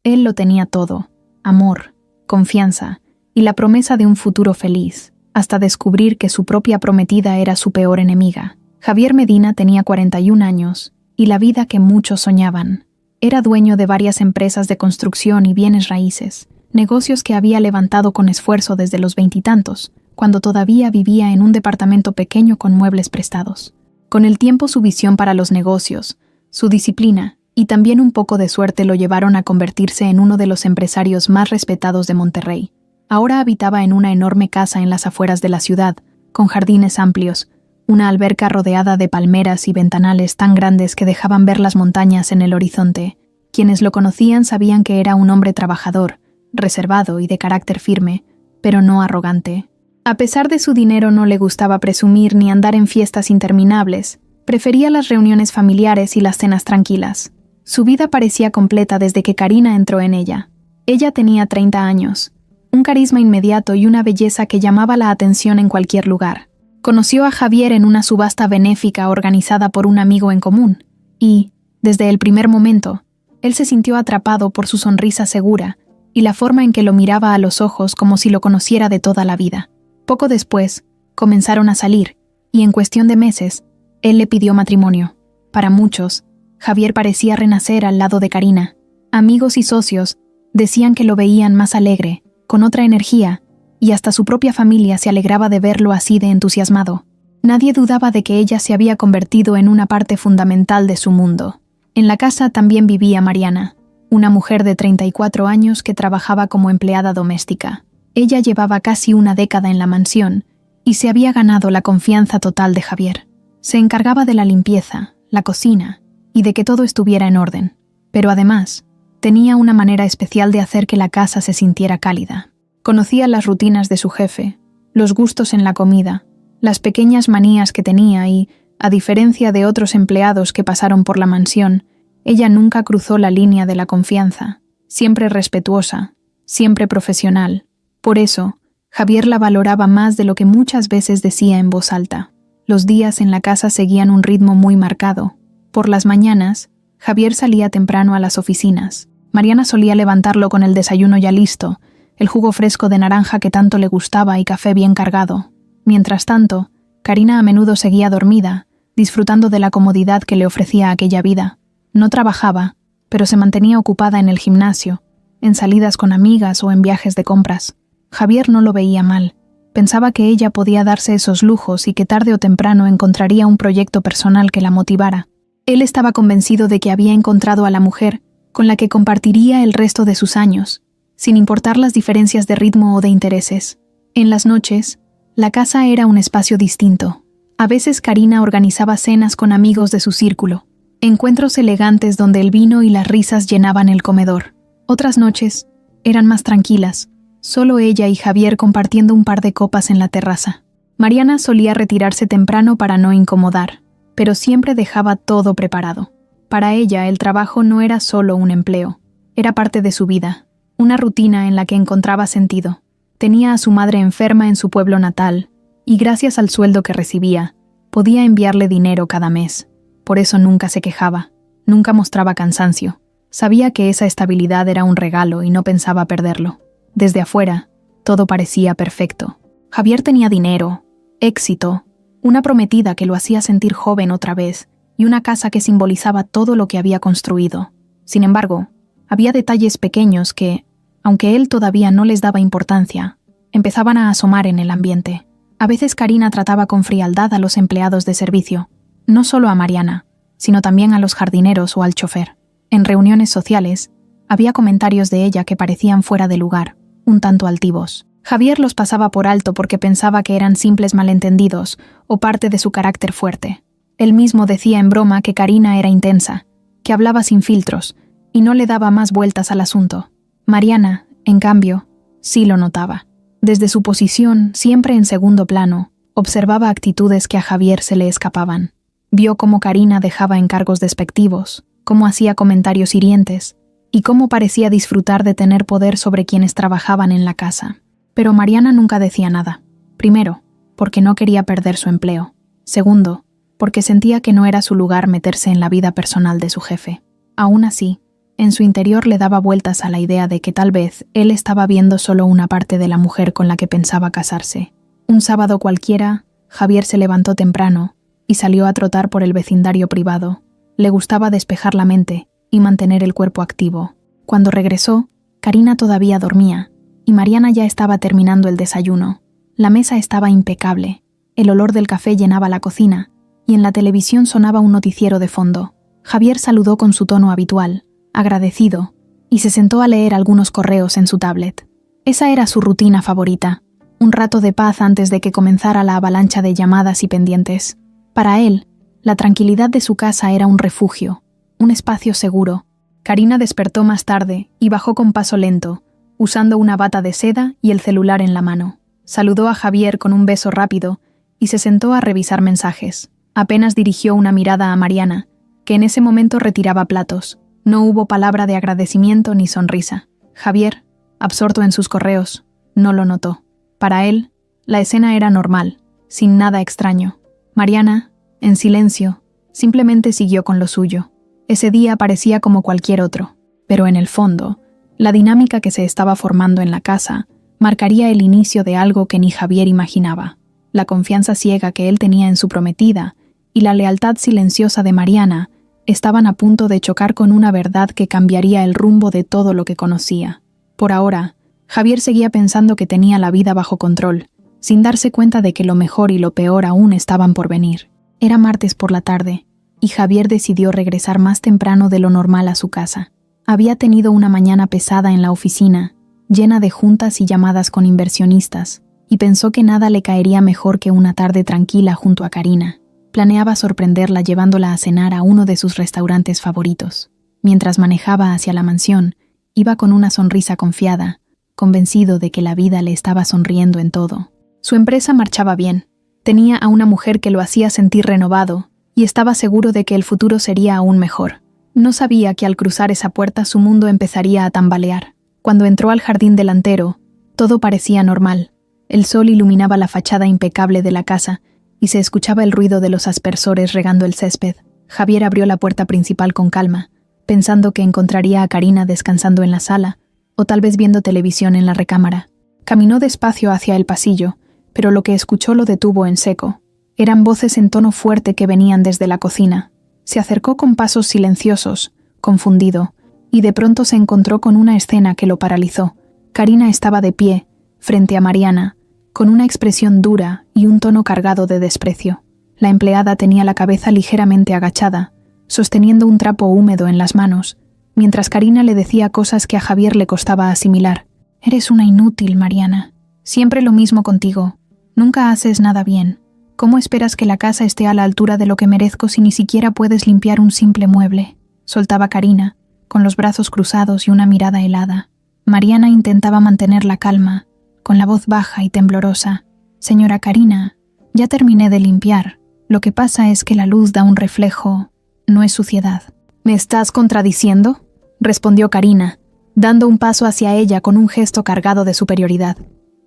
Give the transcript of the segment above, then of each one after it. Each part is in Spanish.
Él lo tenía todo: amor, confianza y la promesa de un futuro feliz, hasta descubrir que su propia prometida era su peor enemiga. Javier Medina tenía 41 años y la vida que muchos soñaban. Era dueño de varias empresas de construcción y bienes raíces, negocios que había levantado con esfuerzo desde los veintitantos, cuando todavía vivía en un departamento pequeño con muebles prestados. Con el tiempo, su visión para los negocios, su disciplina y también un poco de suerte lo llevaron a convertirse en uno de los empresarios más respetados de Monterrey. Ahora habitaba en una enorme casa en las afueras de la ciudad, con jardines amplios, una alberca rodeada de palmeras y ventanales tan grandes que dejaban ver las montañas en el horizonte. Quienes lo conocían sabían que era un hombre trabajador, reservado y de carácter firme, pero no arrogante. A pesar de su dinero, no le gustaba presumir ni andar en fiestas interminables. Prefería las reuniones familiares y las cenas tranquilas. Su vida parecía completa desde que Karina entró en ella. Ella tenía 30 años, un carisma inmediato y una belleza que llamaba la atención en cualquier lugar. Conoció a Javier en una subasta benéfica organizada por un amigo en común, y, desde el primer momento, él se sintió atrapado por su sonrisa segura y la forma en que lo miraba a los ojos como si lo conociera de toda la vida. Poco después, comenzaron a salir, y en cuestión de meses, él le pidió matrimonio. Para muchos, Javier parecía renacer al lado de Karina. Amigos y socios decían que lo veían más alegre, con otra energía, y hasta su propia familia se alegraba de verlo así de entusiasmado. Nadie dudaba de que ella se había convertido en una parte fundamental de su mundo. En la casa también vivía Mariana, una mujer de 34 años que trabajaba como empleada doméstica. Ella llevaba casi una década en la mansión y se había ganado la confianza total de Javier. Se encargaba de la limpieza, la cocina y de que todo estuviera en orden, pero además tenía una manera especial de hacer que la casa se sintiera cálida. Conocía las rutinas de su jefe, los gustos en la comida, las pequeñas manías que tenía y, a diferencia de otros empleados que pasaron por la mansión, ella nunca cruzó la línea de la confianza, siempre respetuosa, siempre profesional. Por eso, Javier la valoraba más de lo que muchas veces decía en voz alta. Los días en la casa seguían un ritmo muy marcado. Por las mañanas, Javier salía temprano a las oficinas. Mariana solía levantarlo con el desayuno ya listo, el jugo fresco de naranja que tanto le gustaba y café bien cargado. Mientras tanto, Karina a menudo seguía dormida, disfrutando de la comodidad que le ofrecía aquella vida. No trabajaba, pero se mantenía ocupada en el gimnasio, en salidas con amigas o en viajes de compras. Javier no lo veía mal. Pensaba que ella podía darse esos lujos y que tarde o temprano encontraría un proyecto personal que la motivara. Él estaba convencido de que había encontrado a la mujer con la que compartiría el resto de sus años, sin importar las diferencias de ritmo o de intereses. En las noches, la casa era un espacio distinto. A veces Karina organizaba cenas con amigos de su círculo, encuentros elegantes donde el vino y las risas llenaban el comedor. Otras noches eran más tranquilas, solo ella y Javier compartiendo un par de copas en la terraza. Mariana solía retirarse temprano para no incomodar, pero siempre dejaba todo preparado. Para ella, el trabajo no era solo un empleo, era parte de su vida. Una rutina en la que encontraba sentido. Tenía a su madre enferma en su pueblo natal, y gracias al sueldo que recibía, podía enviarle dinero cada mes. Por eso nunca se quejaba, nunca mostraba cansancio. Sabía que esa estabilidad era un regalo y no pensaba perderlo. Desde afuera, todo parecía perfecto. Javier tenía dinero, éxito, una prometida que lo hacía sentir joven otra vez, y una casa que simbolizaba todo lo que había construido. Sin embargo, había detalles pequeños que, aunque él todavía no les daba importancia, empezaban a asomar en el ambiente. A veces Karina trataba con frialdad a los empleados de servicio, no solo a Mariana, sino también a los jardineros o al chofer. En reuniones sociales, había comentarios de ella que parecían fuera de lugar, un tanto altivos. Javier los pasaba por alto porque pensaba que eran simples malentendidos o parte de su carácter fuerte. Él mismo decía en broma que Karina era intensa, que hablaba sin filtros, y no le daba más vueltas al asunto. Mariana, en cambio, sí lo notaba. Desde su posición, siempre en segundo plano, observaba actitudes que a Javier se le escapaban. Vio cómo Karina dejaba encargos despectivos, cómo hacía comentarios hirientes, y cómo parecía disfrutar de tener poder sobre quienes trabajaban en la casa. Pero Mariana nunca decía nada. Primero, porque no quería perder su empleo. Segundo, porque sentía que no era su lugar meterse en la vida personal de su jefe. Aún así, En su interior le daba vueltas a la idea de que tal vez él estaba viendo solo una parte de la mujer con la que pensaba casarse. Un sábado cualquiera, Javier se levantó temprano y salió a trotar por el vecindario privado. Le gustaba despejar la mente y mantener el cuerpo activo. Cuando regresó, Karina todavía dormía y Mariana ya estaba terminando el desayuno. La mesa estaba impecable, el olor del café llenaba la cocina y en la televisión sonaba un noticiero de fondo. Javier saludó con su tono habitual, agradecido, y se sentó a leer algunos correos en su tablet. Esa era su rutina favorita, un rato de paz antes de que comenzara la avalancha de llamadas y pendientes. Para él, la tranquilidad de su casa era un refugio, un espacio seguro. Karina despertó más tarde y bajó con paso lento, usando una bata de seda y el celular en la mano. Saludó a Javier con un beso rápido y se sentó a revisar mensajes. Apenas dirigió una mirada a Mariana, que en ese momento retiraba platos. No hubo palabra de agradecimiento ni sonrisa. Javier, absorto en sus correos, no lo notó. Para él, la escena era normal, sin nada extraño. Mariana, en silencio, simplemente siguió con lo suyo. Ese día parecía como cualquier otro, pero en el fondo, la dinámica que se estaba formando en la casa marcaría el inicio de algo que ni Javier imaginaba. La confianza ciega que él tenía en su prometida y la lealtad silenciosa de Mariana estaban a punto de chocar con una verdad que cambiaría el rumbo de todo lo que conocía. Por ahora, Javier seguía pensando que tenía la vida bajo control, sin darse cuenta de que lo mejor y lo peor aún estaban por venir. Era martes por la tarde, y Javier decidió regresar más temprano de lo normal a su casa. Había tenido una mañana pesada en la oficina, llena de juntas y llamadas con inversionistas, y pensó que nada le caería mejor que una tarde tranquila junto a Karina. Planeaba sorprenderla llevándola a cenar a uno de sus restaurantes favoritos. Mientras manejaba hacia la mansión, iba con una sonrisa confiada, convencido de que la vida le estaba sonriendo en todo. Su empresa marchaba bien. Tenía a una mujer que lo hacía sentir renovado y estaba seguro de que el futuro sería aún mejor. No sabía que al cruzar esa puerta su mundo empezaría a tambalear. Cuando entró al jardín delantero, todo parecía normal. El sol iluminaba la fachada impecable de la casa y se escuchaba el ruido de los aspersores regando el césped. Javier abrió la puerta principal con calma, pensando que encontraría a Karina descansando en la sala o tal vez viendo televisión en la recámara. Caminó despacio hacia el pasillo, pero lo que escuchó lo detuvo en seco. Eran voces en tono fuerte que venían desde la cocina. Se acercó con pasos silenciosos, confundido, y de pronto se encontró con una escena que lo paralizó. Karina estaba de pie, frente a Mariana, con una expresión dura y un tono cargado de desprecio. La empleada tenía la cabeza ligeramente agachada, sosteniendo un trapo húmedo en las manos, mientras Karina le decía cosas que a Javier le costaba asimilar. «Eres una inútil, Mariana. Siempre lo mismo contigo. Nunca haces nada bien. ¿Cómo esperas que la casa esté a la altura de lo que merezco si ni siquiera puedes limpiar un simple mueble?», soltaba Karina, con los brazos cruzados y una mirada helada. Mariana intentaba mantener la calma, con la voz baja y temblorosa. «Señora Karina, ya terminé de limpiar. Lo que pasa es que la luz da un reflejo, no es suciedad». «¿Me estás contradiciendo?», respondió Karina, dando un paso hacia ella con un gesto cargado de superioridad.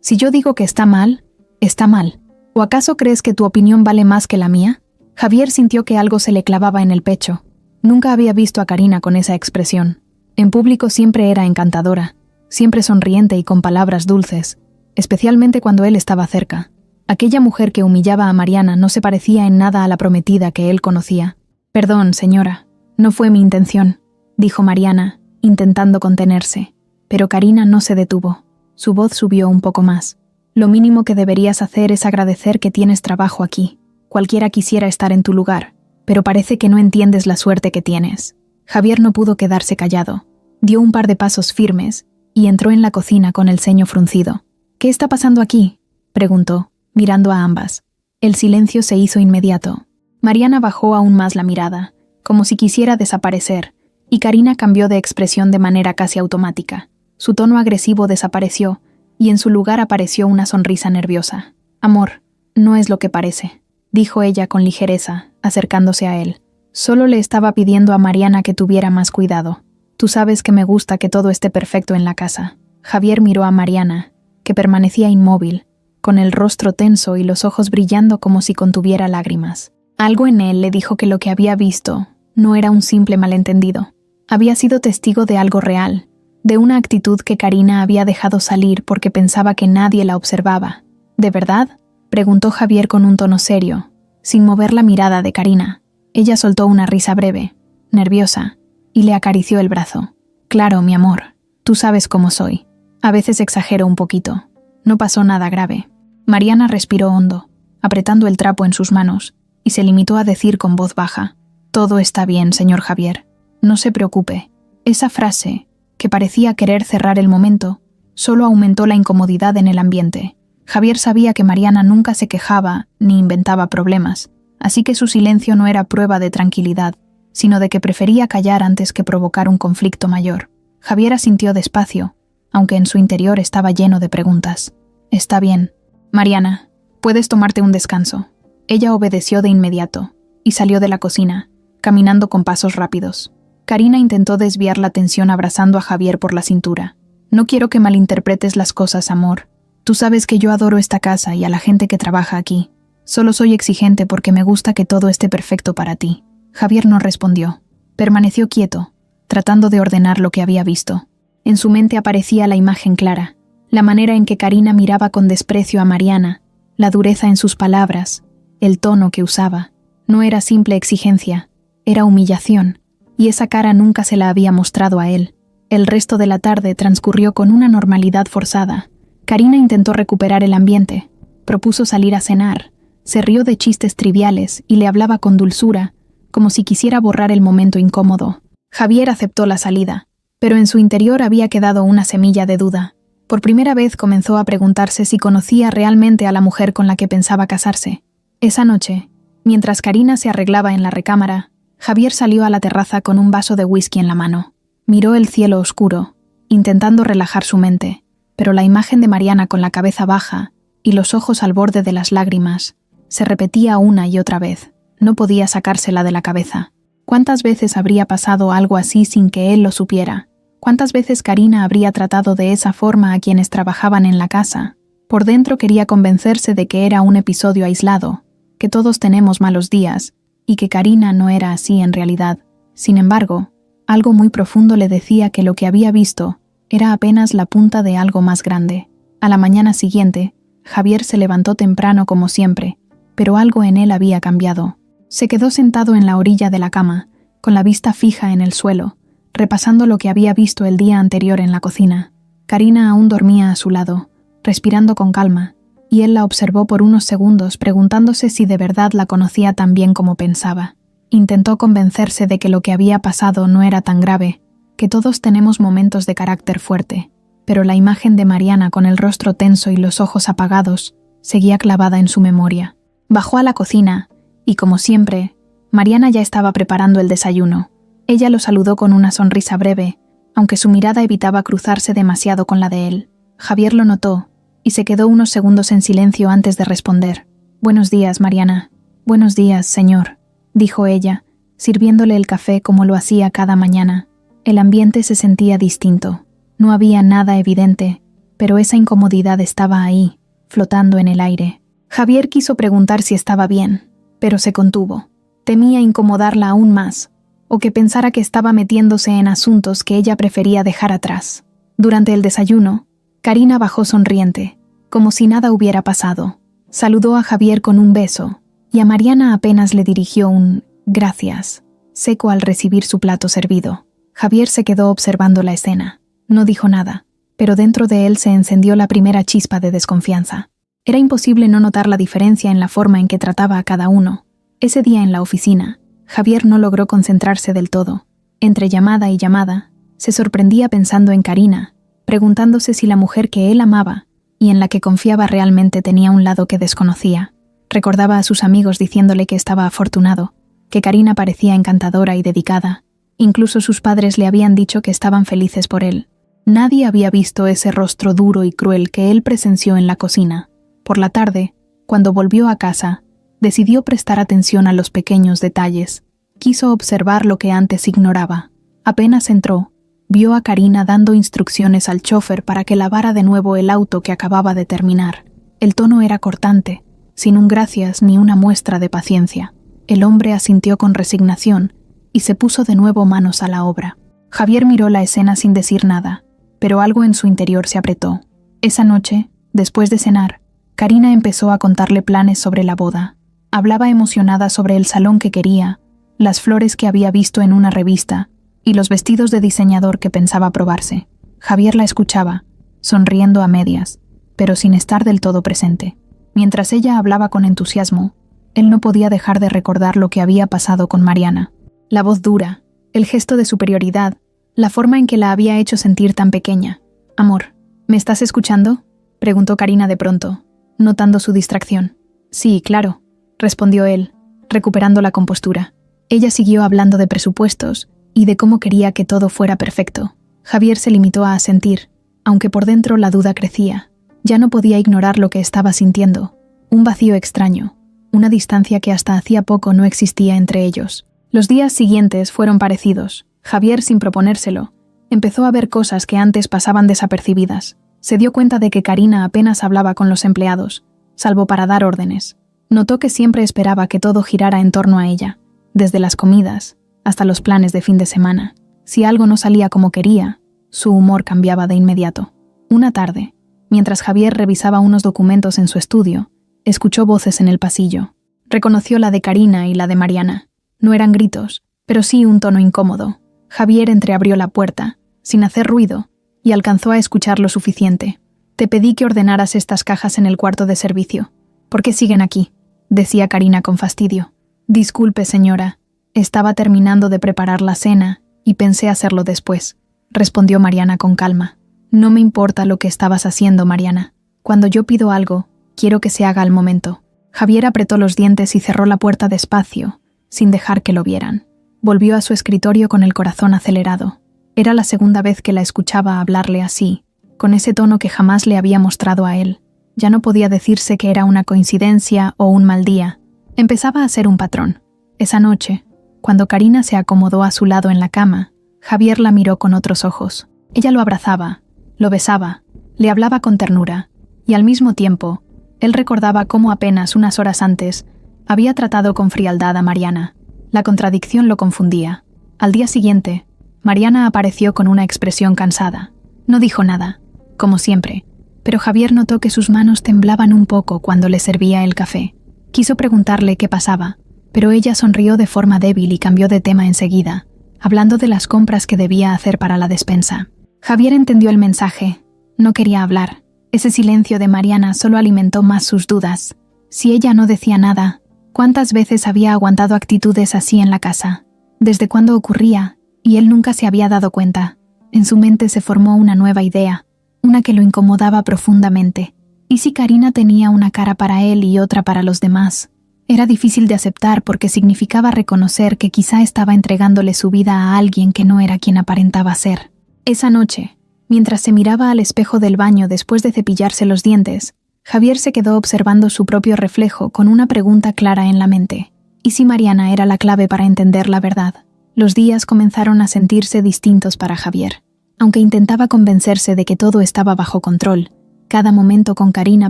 «Si yo digo que está mal, está mal. ¿O acaso crees que tu opinión vale más que la mía?». Javier sintió que algo se le clavaba en el pecho. Nunca había visto a Karina con esa expresión. En público siempre era encantadora, siempre sonriente y con palabras dulces, especialmente cuando él estaba cerca. Aquella mujer que humillaba a Mariana no se parecía en nada a la prometida que él conocía. «Perdón, señora, no fue mi intención», dijo Mariana, intentando contenerse. Pero Karina no se detuvo. Su voz subió un poco más. «Lo mínimo que deberías hacer es agradecer que tienes trabajo aquí. Cualquiera quisiera estar en tu lugar, pero parece que no entiendes la suerte que tienes». Javier no pudo quedarse callado. Dio un par de pasos firmes y entró en la cocina con el ceño fruncido. «¿Qué está pasando aquí?», preguntó, mirando a ambas. El silencio se hizo inmediato. Mariana bajó aún más la mirada, como si quisiera desaparecer, y Karina cambió de expresión de manera casi automática. Su tono agresivo desapareció, y en su lugar apareció una sonrisa nerviosa. «Amor, no es lo que parece», dijo ella con ligereza, acercándose a él. «Solo le estaba pidiendo a Mariana que tuviera más cuidado. Tú sabes que me gusta que todo esté perfecto en la casa». Javier miró a Mariana, que permanecía inmóvil, con el rostro tenso y los ojos brillando como si contuviera lágrimas. Algo en él le dijo que lo que había visto no era un simple malentendido. Había sido testigo de algo real, de una actitud que Karina había dejado salir porque pensaba que nadie la observaba. ¿De verdad?, preguntó Javier con un tono serio, sin mover la mirada de Karina. Ella soltó una risa breve, nerviosa, y le acarició el brazo. «Claro, mi amor, tú sabes cómo soy. A veces exagero un poquito. No pasó nada grave». Mariana respiró hondo, apretando el trapo en sus manos, y se limitó a decir con voz baja: «Todo está bien, señor Javier. No se preocupe». Esa frase, que parecía querer cerrar el momento, solo aumentó la incomodidad en el ambiente. Javier sabía que Mariana nunca se quejaba ni inventaba problemas, así que su silencio no era prueba de tranquilidad, sino de que prefería callar antes que provocar un conflicto mayor. Javier asintió despacio, aunque en su interior estaba lleno de preguntas. «Está bien. Mariana, puedes tomarte un descanso». Ella obedeció de inmediato, y salió de la cocina, caminando con pasos rápidos. Karina intentó desviar la atención abrazando a Javier por la cintura. «No quiero que malinterpretes las cosas, amor. Tú sabes que yo adoro esta casa y a la gente que trabaja aquí. Solo soy exigente porque me gusta que todo esté perfecto para ti». Javier no respondió. Permaneció quieto, tratando de ordenar lo que había visto. En su mente aparecía la imagen clara, la manera en que Karina miraba con desprecio a Mariana, la dureza en sus palabras, el tono que usaba. No era simple exigencia, era humillación, y esa cara nunca se la había mostrado a él. El resto de la tarde transcurrió con una normalidad forzada. Karina intentó recuperar el ambiente, propuso salir a cenar, se rió de chistes triviales y le hablaba con dulzura, como si quisiera borrar el momento incómodo. Javier aceptó la salida, pero en su interior había quedado una semilla de duda. Por primera vez comenzó a preguntarse si conocía realmente a la mujer con la que pensaba casarse. Esa noche, mientras Karina se arreglaba en la recámara, Javier salió a la terraza con un vaso de whisky en la mano. Miró el cielo oscuro, intentando relajar su mente, pero la imagen de Mariana con la cabeza baja y los ojos al borde de las lágrimas se repetía una y otra vez. No podía sacársela de la cabeza. ¿Cuántas veces habría pasado algo así sin que él lo supiera? ¿Cuántas veces Karina habría tratado de esa forma a quienes trabajaban en la casa? Por dentro quería convencerse de que era un episodio aislado, que todos tenemos malos días, y que Karina no era así en realidad. Sin embargo, algo muy profundo le decía que lo que había visto era apenas la punta de algo más grande. A la mañana siguiente, Javier se levantó temprano como siempre, pero algo en él había cambiado. Se quedó sentado en la orilla de la cama, con la vista fija en el suelo, repasando lo que había visto el día anterior en la cocina. Karina aún dormía a su lado, respirando con calma, y él la observó por unos segundos preguntándose si de verdad la conocía tan bien como pensaba. Intentó convencerse de que lo que había pasado no era tan grave, que todos tenemos momentos de carácter fuerte, pero la imagen de Mariana con el rostro tenso y los ojos apagados seguía clavada en su memoria. Bajó a la cocina, y como siempre, Mariana ya estaba preparando el desayuno. Ella lo saludó con una sonrisa breve, aunque su mirada evitaba cruzarse demasiado con la de él. Javier lo notó, y se quedó unos segundos en silencio antes de responder. «Buenos días, Mariana». «Buenos días, señor», dijo ella, sirviéndole el café como lo hacía cada mañana. El ambiente se sentía distinto. No había nada evidente, pero esa incomodidad estaba ahí, flotando en el aire. Javier quiso preguntar si estaba bien, pero se contuvo. Temía incomodarla aún más, o que pensara que estaba metiéndose en asuntos que ella prefería dejar atrás. Durante el desayuno, Karina bajó sonriente, como si nada hubiera pasado. Saludó a Javier con un beso, y a Mariana apenas le dirigió un «gracias», seco al recibir su plato servido. Javier se quedó observando la escena. No dijo nada, pero dentro de él se encendió la primera chispa de desconfianza. Era imposible no notar la diferencia en la forma en que trataba a cada uno. Ese día en la oficina, Javier no logró concentrarse del todo. Entre llamada y llamada, se sorprendía pensando en Karina, preguntándose si la mujer que él amaba y en la que confiaba realmente tenía un lado que desconocía. Recordaba a sus amigos diciéndole que estaba afortunado, que Karina parecía encantadora y dedicada. Incluso sus padres le habían dicho que estaban felices por él. Nadie había visto ese rostro duro y cruel que él presenció en la cocina. Por la tarde, cuando volvió a casa, decidió prestar atención a los pequeños detalles. Quiso observar lo que antes ignoraba. Apenas entró, vio a Karina dando instrucciones al chófer para que lavara de nuevo el auto que acababa de terminar. El tono era cortante, sin un gracias ni una muestra de paciencia. El hombre asintió con resignación y se puso de nuevo manos a la obra. Javier miró la escena sin decir nada, pero algo en su interior se apretó. Esa noche, después de cenar, Karina empezó a contarle planes sobre la boda. Hablaba emocionada sobre el salón que quería, las flores que había visto en una revista y los vestidos de diseñador que pensaba probarse. Javier la escuchaba, sonriendo a medias, pero sin estar del todo presente. Mientras ella hablaba con entusiasmo, él no podía dejar de recordar lo que había pasado con Mariana. La voz dura, el gesto de superioridad, la forma en que la había hecho sentir tan pequeña. «Amor, ¿me estás escuchando?», preguntó Karina de pronto, notando su distracción. «Sí, claro», respondió él, recuperando la compostura. Ella siguió hablando de presupuestos y de cómo quería que todo fuera perfecto. Javier se limitó a asentir, aunque por dentro la duda crecía. Ya no podía ignorar lo que estaba sintiendo, un vacío extraño, una distancia que hasta hacía poco no existía entre ellos. Los días siguientes fueron parecidos. Javier, sin proponérselo, empezó a ver cosas que antes pasaban desapercibidas. Se dio cuenta de que Karina apenas hablaba con los empleados, salvo para dar órdenes. Notó que siempre esperaba que todo girara en torno a ella, desde las comidas hasta los planes de fin de semana. Si algo no salía como quería, su humor cambiaba de inmediato. Una tarde, mientras Javier revisaba unos documentos en su estudio, escuchó voces en el pasillo. Reconoció la de Karina y la de Mariana. No eran gritos, pero sí un tono incómodo. Javier entreabrió la puerta, sin hacer ruido, y alcanzó a escuchar lo suficiente. «Te pedí que ordenaras estas cajas en el cuarto de servicio. ¿Por qué siguen aquí?», decía Karina con fastidio. «Disculpe, señora. Estaba terminando de preparar la cena y pensé hacerlo después», respondió Mariana con calma. «No me importa lo que estabas haciendo, Mariana. Cuando yo pido algo, quiero que se haga al momento». Javier apretó los dientes y cerró la puerta despacio, sin dejar que lo vieran. Volvió a su escritorio con el corazón acelerado. Era la segunda vez que la escuchaba hablarle así, con ese tono que jamás le había mostrado a él. Ya no podía decirse que era una coincidencia o un mal día. Empezaba a ser un patrón. Esa noche, cuando Karina se acomodó a su lado en la cama, Javier la miró con otros ojos. Ella lo abrazaba, lo besaba, le hablaba con ternura, y al mismo tiempo, él recordaba cómo apenas unas horas antes había tratado con frialdad a Mariana. La contradicción lo confundía. Al día siguiente, Mariana apareció con una expresión cansada. No dijo nada, como siempre, pero Javier notó que sus manos temblaban un poco cuando le servía el café. Quiso preguntarle qué pasaba, pero ella sonrió de forma débil y cambió de tema enseguida, hablando de las compras que debía hacer para la despensa. Javier entendió el mensaje. No quería hablar. Ese silencio de Mariana solo alimentó más sus dudas. Si ella no decía nada, ¿cuántas veces había aguantado actitudes así en la casa? ¿Desde cuándo ocurría? Y él nunca se había dado cuenta. En su mente se formó una nueva idea, una que lo incomodaba profundamente. ¿Y si Karina tenía una cara para él y otra para los demás? Era difícil de aceptar porque significaba reconocer que quizá estaba entregándole su vida a alguien que no era quien aparentaba ser. Esa noche, mientras se miraba al espejo del baño después de cepillarse los dientes, Javier se quedó observando su propio reflejo con una pregunta clara en la mente. ¿Y si Mariana era la clave para entender la verdad? Los días comenzaron a sentirse distintos para Javier. Aunque intentaba convencerse de que todo estaba bajo control, cada momento con Karina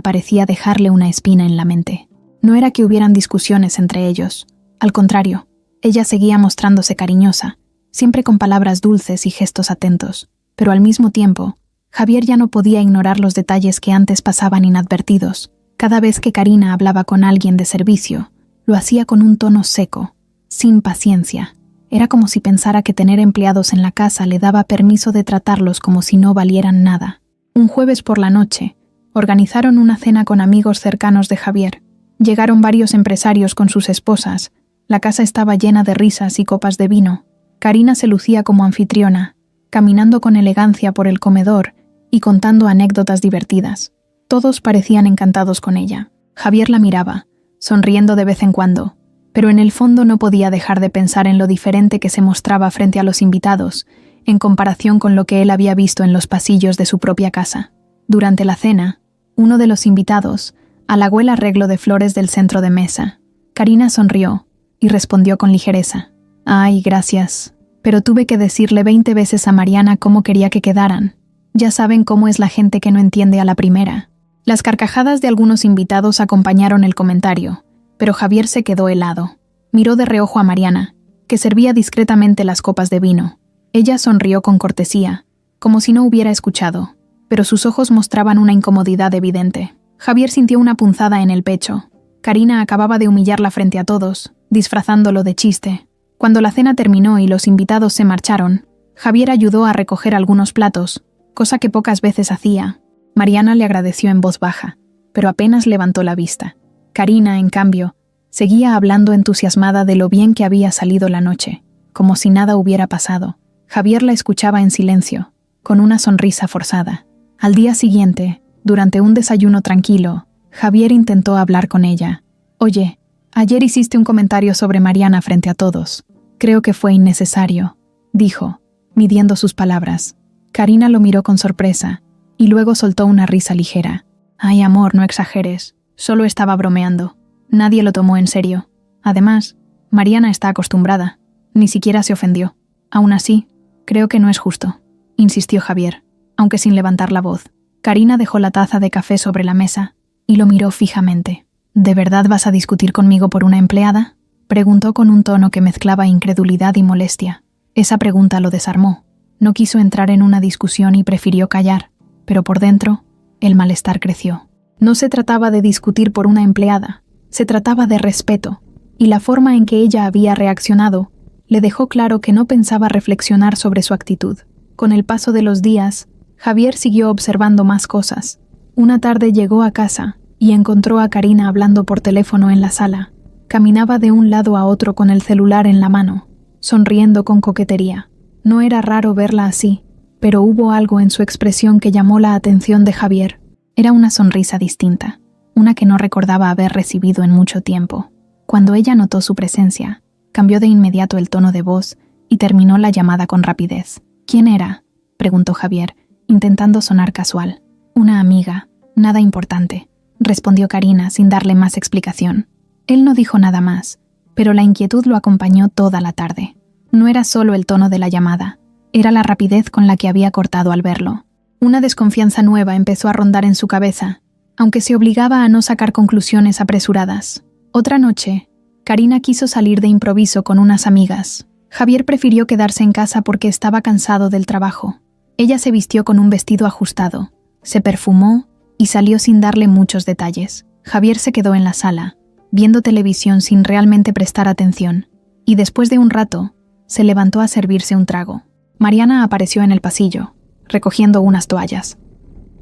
parecía dejarle una espina en la mente. No era que hubieran discusiones entre ellos. Al contrario, ella seguía mostrándose cariñosa, siempre con palabras dulces y gestos atentos. Pero al mismo tiempo, Javier ya no podía ignorar los detalles que antes pasaban inadvertidos. Cada vez que Karina hablaba con alguien de servicio, lo hacía con un tono seco, sin paciencia. Era como si pensara que tener empleados en la casa le daba permiso de tratarlos como si no valieran nada. Un jueves por la noche, organizaron una cena con amigos cercanos de Javier. Llegaron varios empresarios con sus esposas. La casa estaba llena de risas y copas de vino. Karina se lucía como anfitriona, caminando con elegancia por el comedor y contando anécdotas divertidas. Todos parecían encantados con ella. Javier la miraba, sonriendo de vez en cuando, pero en el fondo no podía dejar de pensar en lo diferente que se mostraba frente a los invitados, en comparación con lo que él había visto en los pasillos de su propia casa. Durante la cena, uno de los invitados halagó el arreglo de flores del centro de mesa. Karina sonrió y respondió con ligereza. «Ay, gracias. Pero tuve que decirle 20 veces a Mariana cómo quería que quedaran. Ya saben cómo es la gente que no entiende a la primera». Las carcajadas de algunos invitados acompañaron el comentario, pero Javier se quedó helado. Miró de reojo a Mariana, que servía discretamente las copas de vino. Ella sonrió con cortesía, como si no hubiera escuchado, pero sus ojos mostraban una incomodidad evidente. Javier sintió una punzada en el pecho. Karina acababa de humillarla frente a todos, disfrazándolo de chiste. Cuando la cena terminó y los invitados se marcharon, Javier ayudó a recoger algunos platos, cosa que pocas veces hacía. Mariana le agradeció en voz baja, pero apenas levantó la vista. Karina, en cambio, seguía hablando entusiasmada de lo bien que había salido la noche, como si nada hubiera pasado. Javier la escuchaba en silencio, con una sonrisa forzada. Al día siguiente, durante un desayuno tranquilo, Javier intentó hablar con ella. «Oye, ayer hiciste un comentario sobre Mariana frente a todos. Creo que fue innecesario», dijo, midiendo sus palabras. Karina lo miró con sorpresa, y luego soltó una risa ligera. «Ay, amor, no exageres. Solo estaba bromeando. Nadie lo tomó en serio. Además, Mariana está acostumbrada. Ni siquiera se ofendió. Aún así, creo que no es justo», insistió Javier, aunque sin levantar la voz. Karina dejó la taza de café sobre la mesa y lo miró fijamente. «¿De verdad vas a discutir conmigo por una empleada?», preguntó con un tono que mezclaba incredulidad y molestia. Esa pregunta lo desarmó. No quiso entrar en una discusión y prefirió callar, pero por dentro, el malestar creció. No se trataba de discutir por una empleada, se trataba de respeto, y la forma en que ella había reaccionado le dejó claro que no pensaba reflexionar sobre su actitud. Con el paso de los días, Javier siguió observando más cosas. Una tarde llegó a casa y encontró a Karina hablando por teléfono en la sala. Caminaba de un lado a otro con el celular en la mano, sonriendo con coquetería. No era raro verla así, pero hubo algo en su expresión que llamó la atención de Javier. Era una sonrisa distinta, una que no recordaba haber recibido en mucho tiempo. Cuando ella notó su presencia, cambió de inmediato el tono de voz y terminó la llamada con rapidez. «¿Quién era?», preguntó Javier, intentando sonar casual. «Una amiga, nada importante», respondió Karina sin darle más explicación. Él no dijo nada más, pero la inquietud lo acompañó toda la tarde. No era solo el tono de la llamada, era la rapidez con la que había cortado al verlo. Una desconfianza nueva empezó a rondar en su cabeza, aunque se obligaba a no sacar conclusiones apresuradas. Otra noche, Karina quiso salir de improviso con unas amigas. Javier prefirió quedarse en casa porque estaba cansado del trabajo. Ella se vistió con un vestido ajustado, se perfumó y salió sin darle muchos detalles. Javier se quedó en la sala, viendo televisión sin realmente prestar atención, y después de un rato, se levantó a servirse un trago. Mariana apareció en el pasillo, recogiendo unas toallas.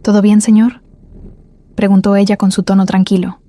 «¿Todo bien, señor?», preguntó ella con su tono tranquilo.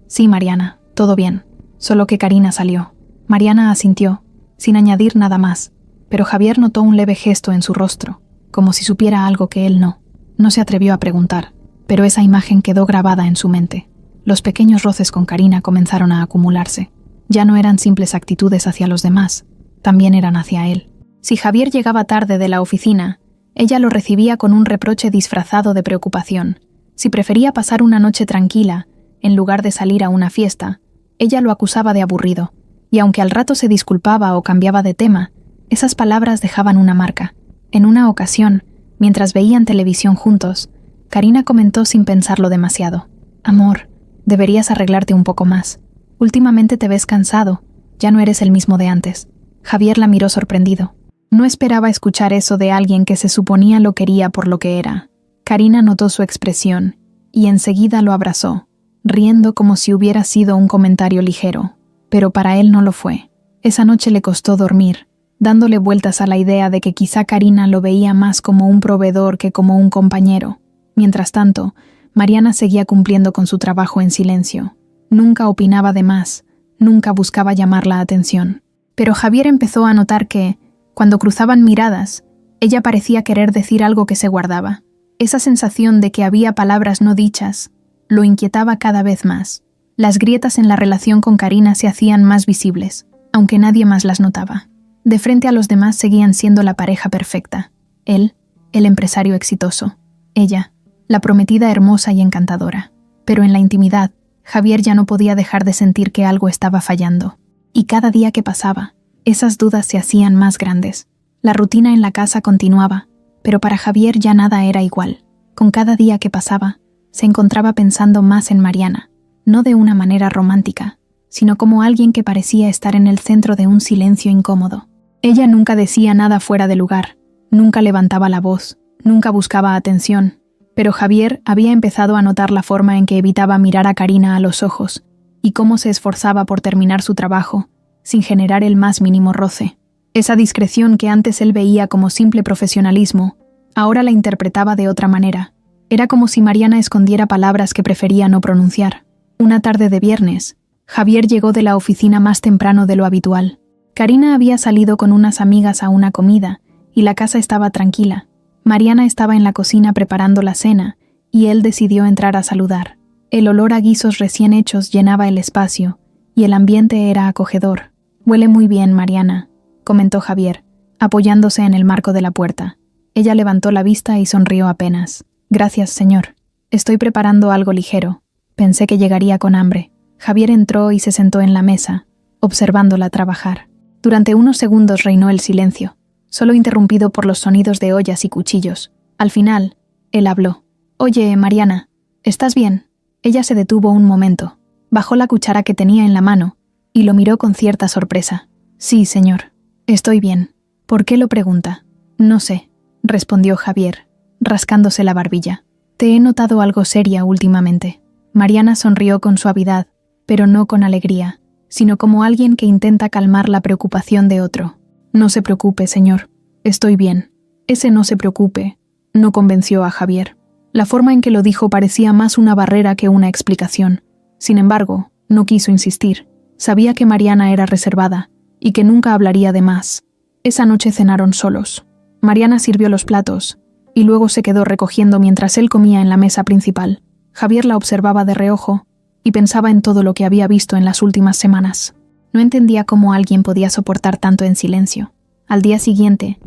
«Sí, Mariana, todo bien, solo que Karina salió». Mariana asintió, sin añadir nada más, pero Javier notó un leve gesto en su rostro, como si supiera algo que él no. No se atrevió a preguntar, pero esa imagen quedó grabada en su mente. Los pequeños roces con Karina comenzaron a acumularse. Ya no eran simples actitudes hacia los demás, también eran hacia él. Si Javier llegaba tarde de la oficina, ella lo recibía con un reproche disfrazado de preocupación. Si prefería pasar una noche tranquila, en lugar de salir a una fiesta, ella lo acusaba de aburrido, y aunque al rato se disculpaba o cambiaba de tema, esas palabras dejaban una marca. En una ocasión, mientras veían televisión juntos, Karina comentó sin pensarlo demasiado: «Amor, deberías arreglarte un poco más. Últimamente te ves cansado, ya no eres el mismo de antes». Javier la miró sorprendido. No esperaba escuchar eso de alguien que se suponía lo quería por lo que era. Karina notó su expresión y enseguida lo abrazó, riendo como si hubiera sido un comentario ligero. Pero para él no lo fue. Esa noche le costó dormir, dándole vueltas a la idea de que quizá Karina lo veía más como un proveedor que como un compañero. Mientras tanto, Mariana seguía cumpliendo con su trabajo en silencio. Nunca opinaba de más, nunca buscaba llamar la atención. Pero Javier empezó a notar que, cuando cruzaban miradas, ella parecía querer decir algo que se guardaba. Esa sensación de que había palabras no dichas lo inquietaba cada vez más. Las grietas en la relación con Karina se hacían más visibles, aunque nadie más las notaba. De frente a los demás seguían siendo la pareja perfecta. Él, el empresario exitoso. Ella, la prometida hermosa y encantadora. Pero en la intimidad, Javier ya no podía dejar de sentir que algo estaba fallando. Y cada día que pasaba, esas dudas se hacían más grandes. La rutina en la casa continuaba, pero para Javier ya nada era igual. Con cada día que pasaba, se encontraba pensando más en Mariana, no de una manera romántica, sino como alguien que parecía estar en el centro de un silencio incómodo. Ella nunca decía nada fuera de lugar, nunca levantaba la voz, nunca buscaba atención, pero Javier había empezado a notar la forma en que evitaba mirar a Karina a los ojos y cómo se esforzaba por terminar su trabajo, sin generar el más mínimo roce. Esa discreción que antes él veía como simple profesionalismo, ahora la interpretaba de otra manera. Era como si Mariana escondiera palabras que prefería no pronunciar. Una tarde de viernes, Javier llegó de la oficina más temprano de lo habitual. Karina había salido con unas amigas a una comida y la casa estaba tranquila. Mariana estaba en la cocina preparando la cena y él decidió entrar a saludar. El olor a guisos recién hechos llenaba el espacio y el ambiente era acogedor. «Huele muy bien, Mariana», comentó Javier, apoyándose en el marco de la puerta. Ella levantó la vista y sonrió apenas. «Gracias, señor. Estoy preparando algo ligero. Pensé que llegaría con hambre». Javier entró y se sentó en la mesa, observándola trabajar. Durante unos segundos reinó el silencio, solo interrumpido por los sonidos de ollas y cuchillos. Al final, él habló. «Oye, Mariana, ¿estás bien?» Ella se detuvo un momento, bajó la cuchara que tenía en la mano y lo miró con cierta sorpresa. «Sí, señor. Estoy bien». «¿Por qué lo pregunta?» «No sé», respondió Javier, rascándose la barbilla. «Te he notado algo seria últimamente». Mariana sonrió con suavidad, pero no con alegría, sino como alguien que intenta calmar la preocupación de otro. «No se preocupe, señor. Estoy bien». Ese «no se preocupe» no convenció a Javier. La forma en que lo dijo parecía más una barrera que una explicación. Sin embargo, no quiso insistir. Sabía que Mariana era reservada y que nunca hablaría de más. Esa noche cenaron solos. Mariana sirvió los platos y luego se quedó recogiendo mientras él comía en la mesa principal. Javier la observaba de reojo y pensaba en todo lo que había visto en las últimas semanas. No entendía cómo alguien podía soportar tanto en silencio. Al día siguiente,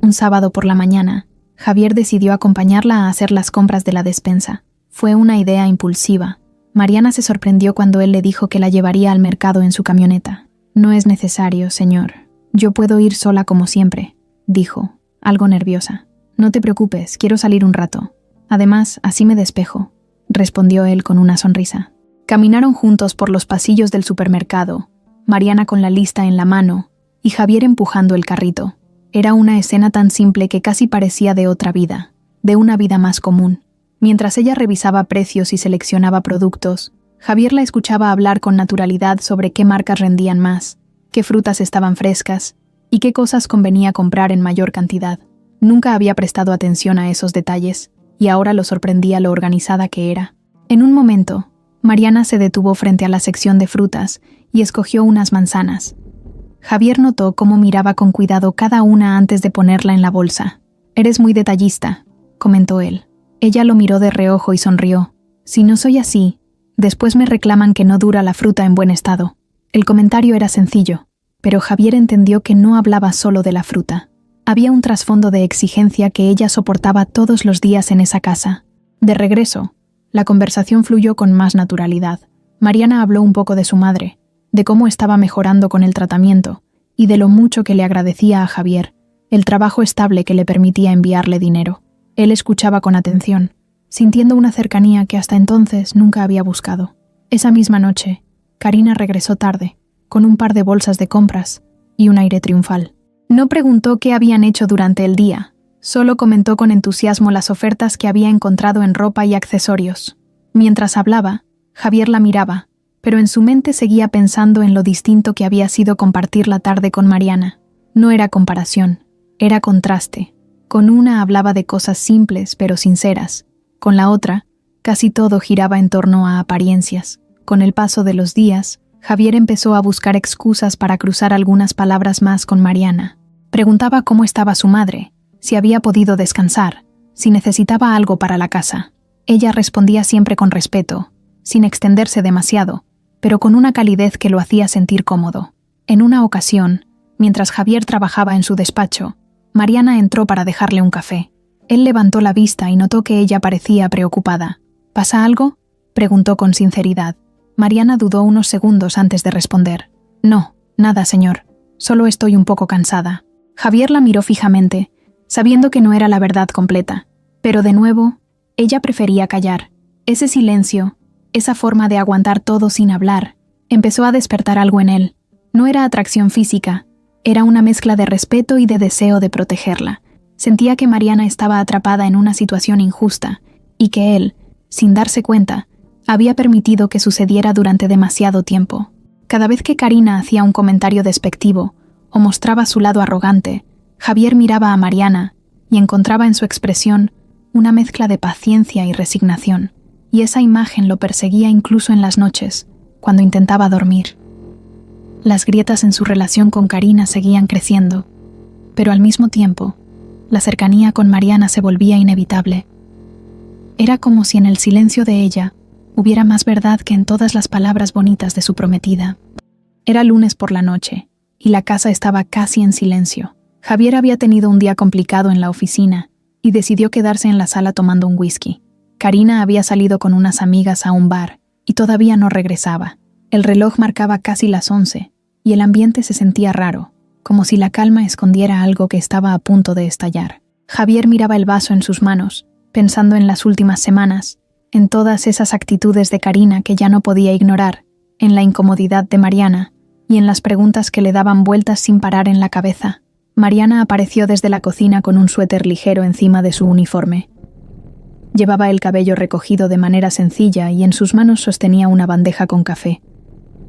un sábado por la mañana, Javier decidió acompañarla a hacer las compras de la despensa. Fue una idea impulsiva. Mariana se sorprendió cuando él le dijo que la llevaría al mercado en su camioneta. «No es necesario, señor. Yo puedo ir sola como siempre», dijo, algo nerviosa. «No te preocupes, quiero salir un rato. Además, así me despejo», respondió él con una sonrisa. Caminaron juntos por los pasillos del supermercado, Mariana con la lista en la mano y Javier empujando el carrito. Era una escena tan simple que casi parecía de otra vida, de una vida más común. Mientras ella revisaba precios y seleccionaba productos, Javier la escuchaba hablar con naturalidad sobre qué marcas rendían más, qué frutas estaban frescas y qué cosas convenía comprar en mayor cantidad. Nunca había prestado atención a esos detalles y ahora lo sorprendía lo organizada que era. En un momento, Mariana se detuvo frente a la sección de frutas y escogió unas manzanas. Javier notó cómo miraba con cuidado cada una antes de ponerla en la bolsa. «Eres muy detallista», comentó él. Ella lo miró de reojo y sonrió. «Si no soy así, después me reclaman que no dura la fruta en buen estado». El comentario era sencillo, pero Javier entendió que no hablaba solo de la fruta. Había un trasfondo de exigencia que ella soportaba todos los días en esa casa. De regreso, la conversación fluyó con más naturalidad. Mariana habló un poco de su madre, de cómo estaba mejorando con el tratamiento y de lo mucho que le agradecía a Javier el trabajo estable que le permitía enviarle dinero. Él escuchaba con atención, sintiendo una cercanía que hasta entonces nunca había buscado. Esa misma noche, Karina regresó tarde, con un par de bolsas de compras y un aire triunfal. No preguntó qué habían hecho durante el día, solo comentó con entusiasmo las ofertas que había encontrado en ropa y accesorios. Mientras hablaba, Javier la miraba, pero en su mente seguía pensando en lo distinto que había sido compartir la tarde con Mariana. No era comparación, era contraste. Con una hablaba de cosas simples pero sinceras. Con la otra, casi todo giraba en torno a apariencias. Con el paso de los días, Javier empezó a buscar excusas para cruzar algunas palabras más con Mariana. Preguntaba cómo estaba su madre, si había podido descansar, si necesitaba algo para la casa. Ella respondía siempre con respeto, sin extenderse demasiado, pero con una calidez que lo hacía sentir cómodo. En una ocasión, mientras Javier trabajaba en su despacho, Mariana entró para dejarle un café. Él levantó la vista y notó que ella parecía preocupada. ¿Pasa algo?, preguntó con sinceridad. Mariana dudó unos segundos antes de responder. «No, nada, señor. Solo estoy un poco cansada». Javier la miró fijamente, sabiendo que no era la verdad completa. Pero de nuevo, ella prefería callar. Ese silencio, esa forma de aguantar todo sin hablar, empezó a despertar algo en él. No era atracción física, Era una mezcla de respeto y de deseo de protegerla. Sentía que Mariana estaba atrapada en una situación injusta y que él, sin darse cuenta, había permitido que sucediera durante demasiado tiempo. Cada vez que Karina hacía un comentario despectivo o mostraba su lado arrogante, Javier miraba a Mariana y encontraba en su expresión una mezcla de paciencia y resignación, y esa imagen lo perseguía incluso en las noches, cuando intentaba dormir. Las grietas en su relación con Karina seguían creciendo, pero al mismo tiempo, la cercanía con Mariana se volvía inevitable. Era como si en el silencio de ella hubiera más verdad que en todas las palabras bonitas de su prometida. Era lunes por la noche, y la casa estaba casi en silencio. Javier había tenido un día complicado en la oficina, y decidió quedarse en la sala tomando un whisky. Karina había salido con unas amigas a un bar, y todavía no regresaba. El reloj marcaba casi las 11, y el ambiente se sentía raro, como si la calma escondiera algo que estaba a punto de estallar. Javier miraba el vaso en sus manos, pensando en las últimas semanas, en todas esas actitudes de Karina que ya no podía ignorar, en la incomodidad de Mariana, y en las preguntas que le daban vueltas sin parar en la cabeza. Mariana apareció desde la cocina con un suéter ligero encima de su uniforme. Llevaba el cabello recogido de manera sencilla y en sus manos sostenía una bandeja con café.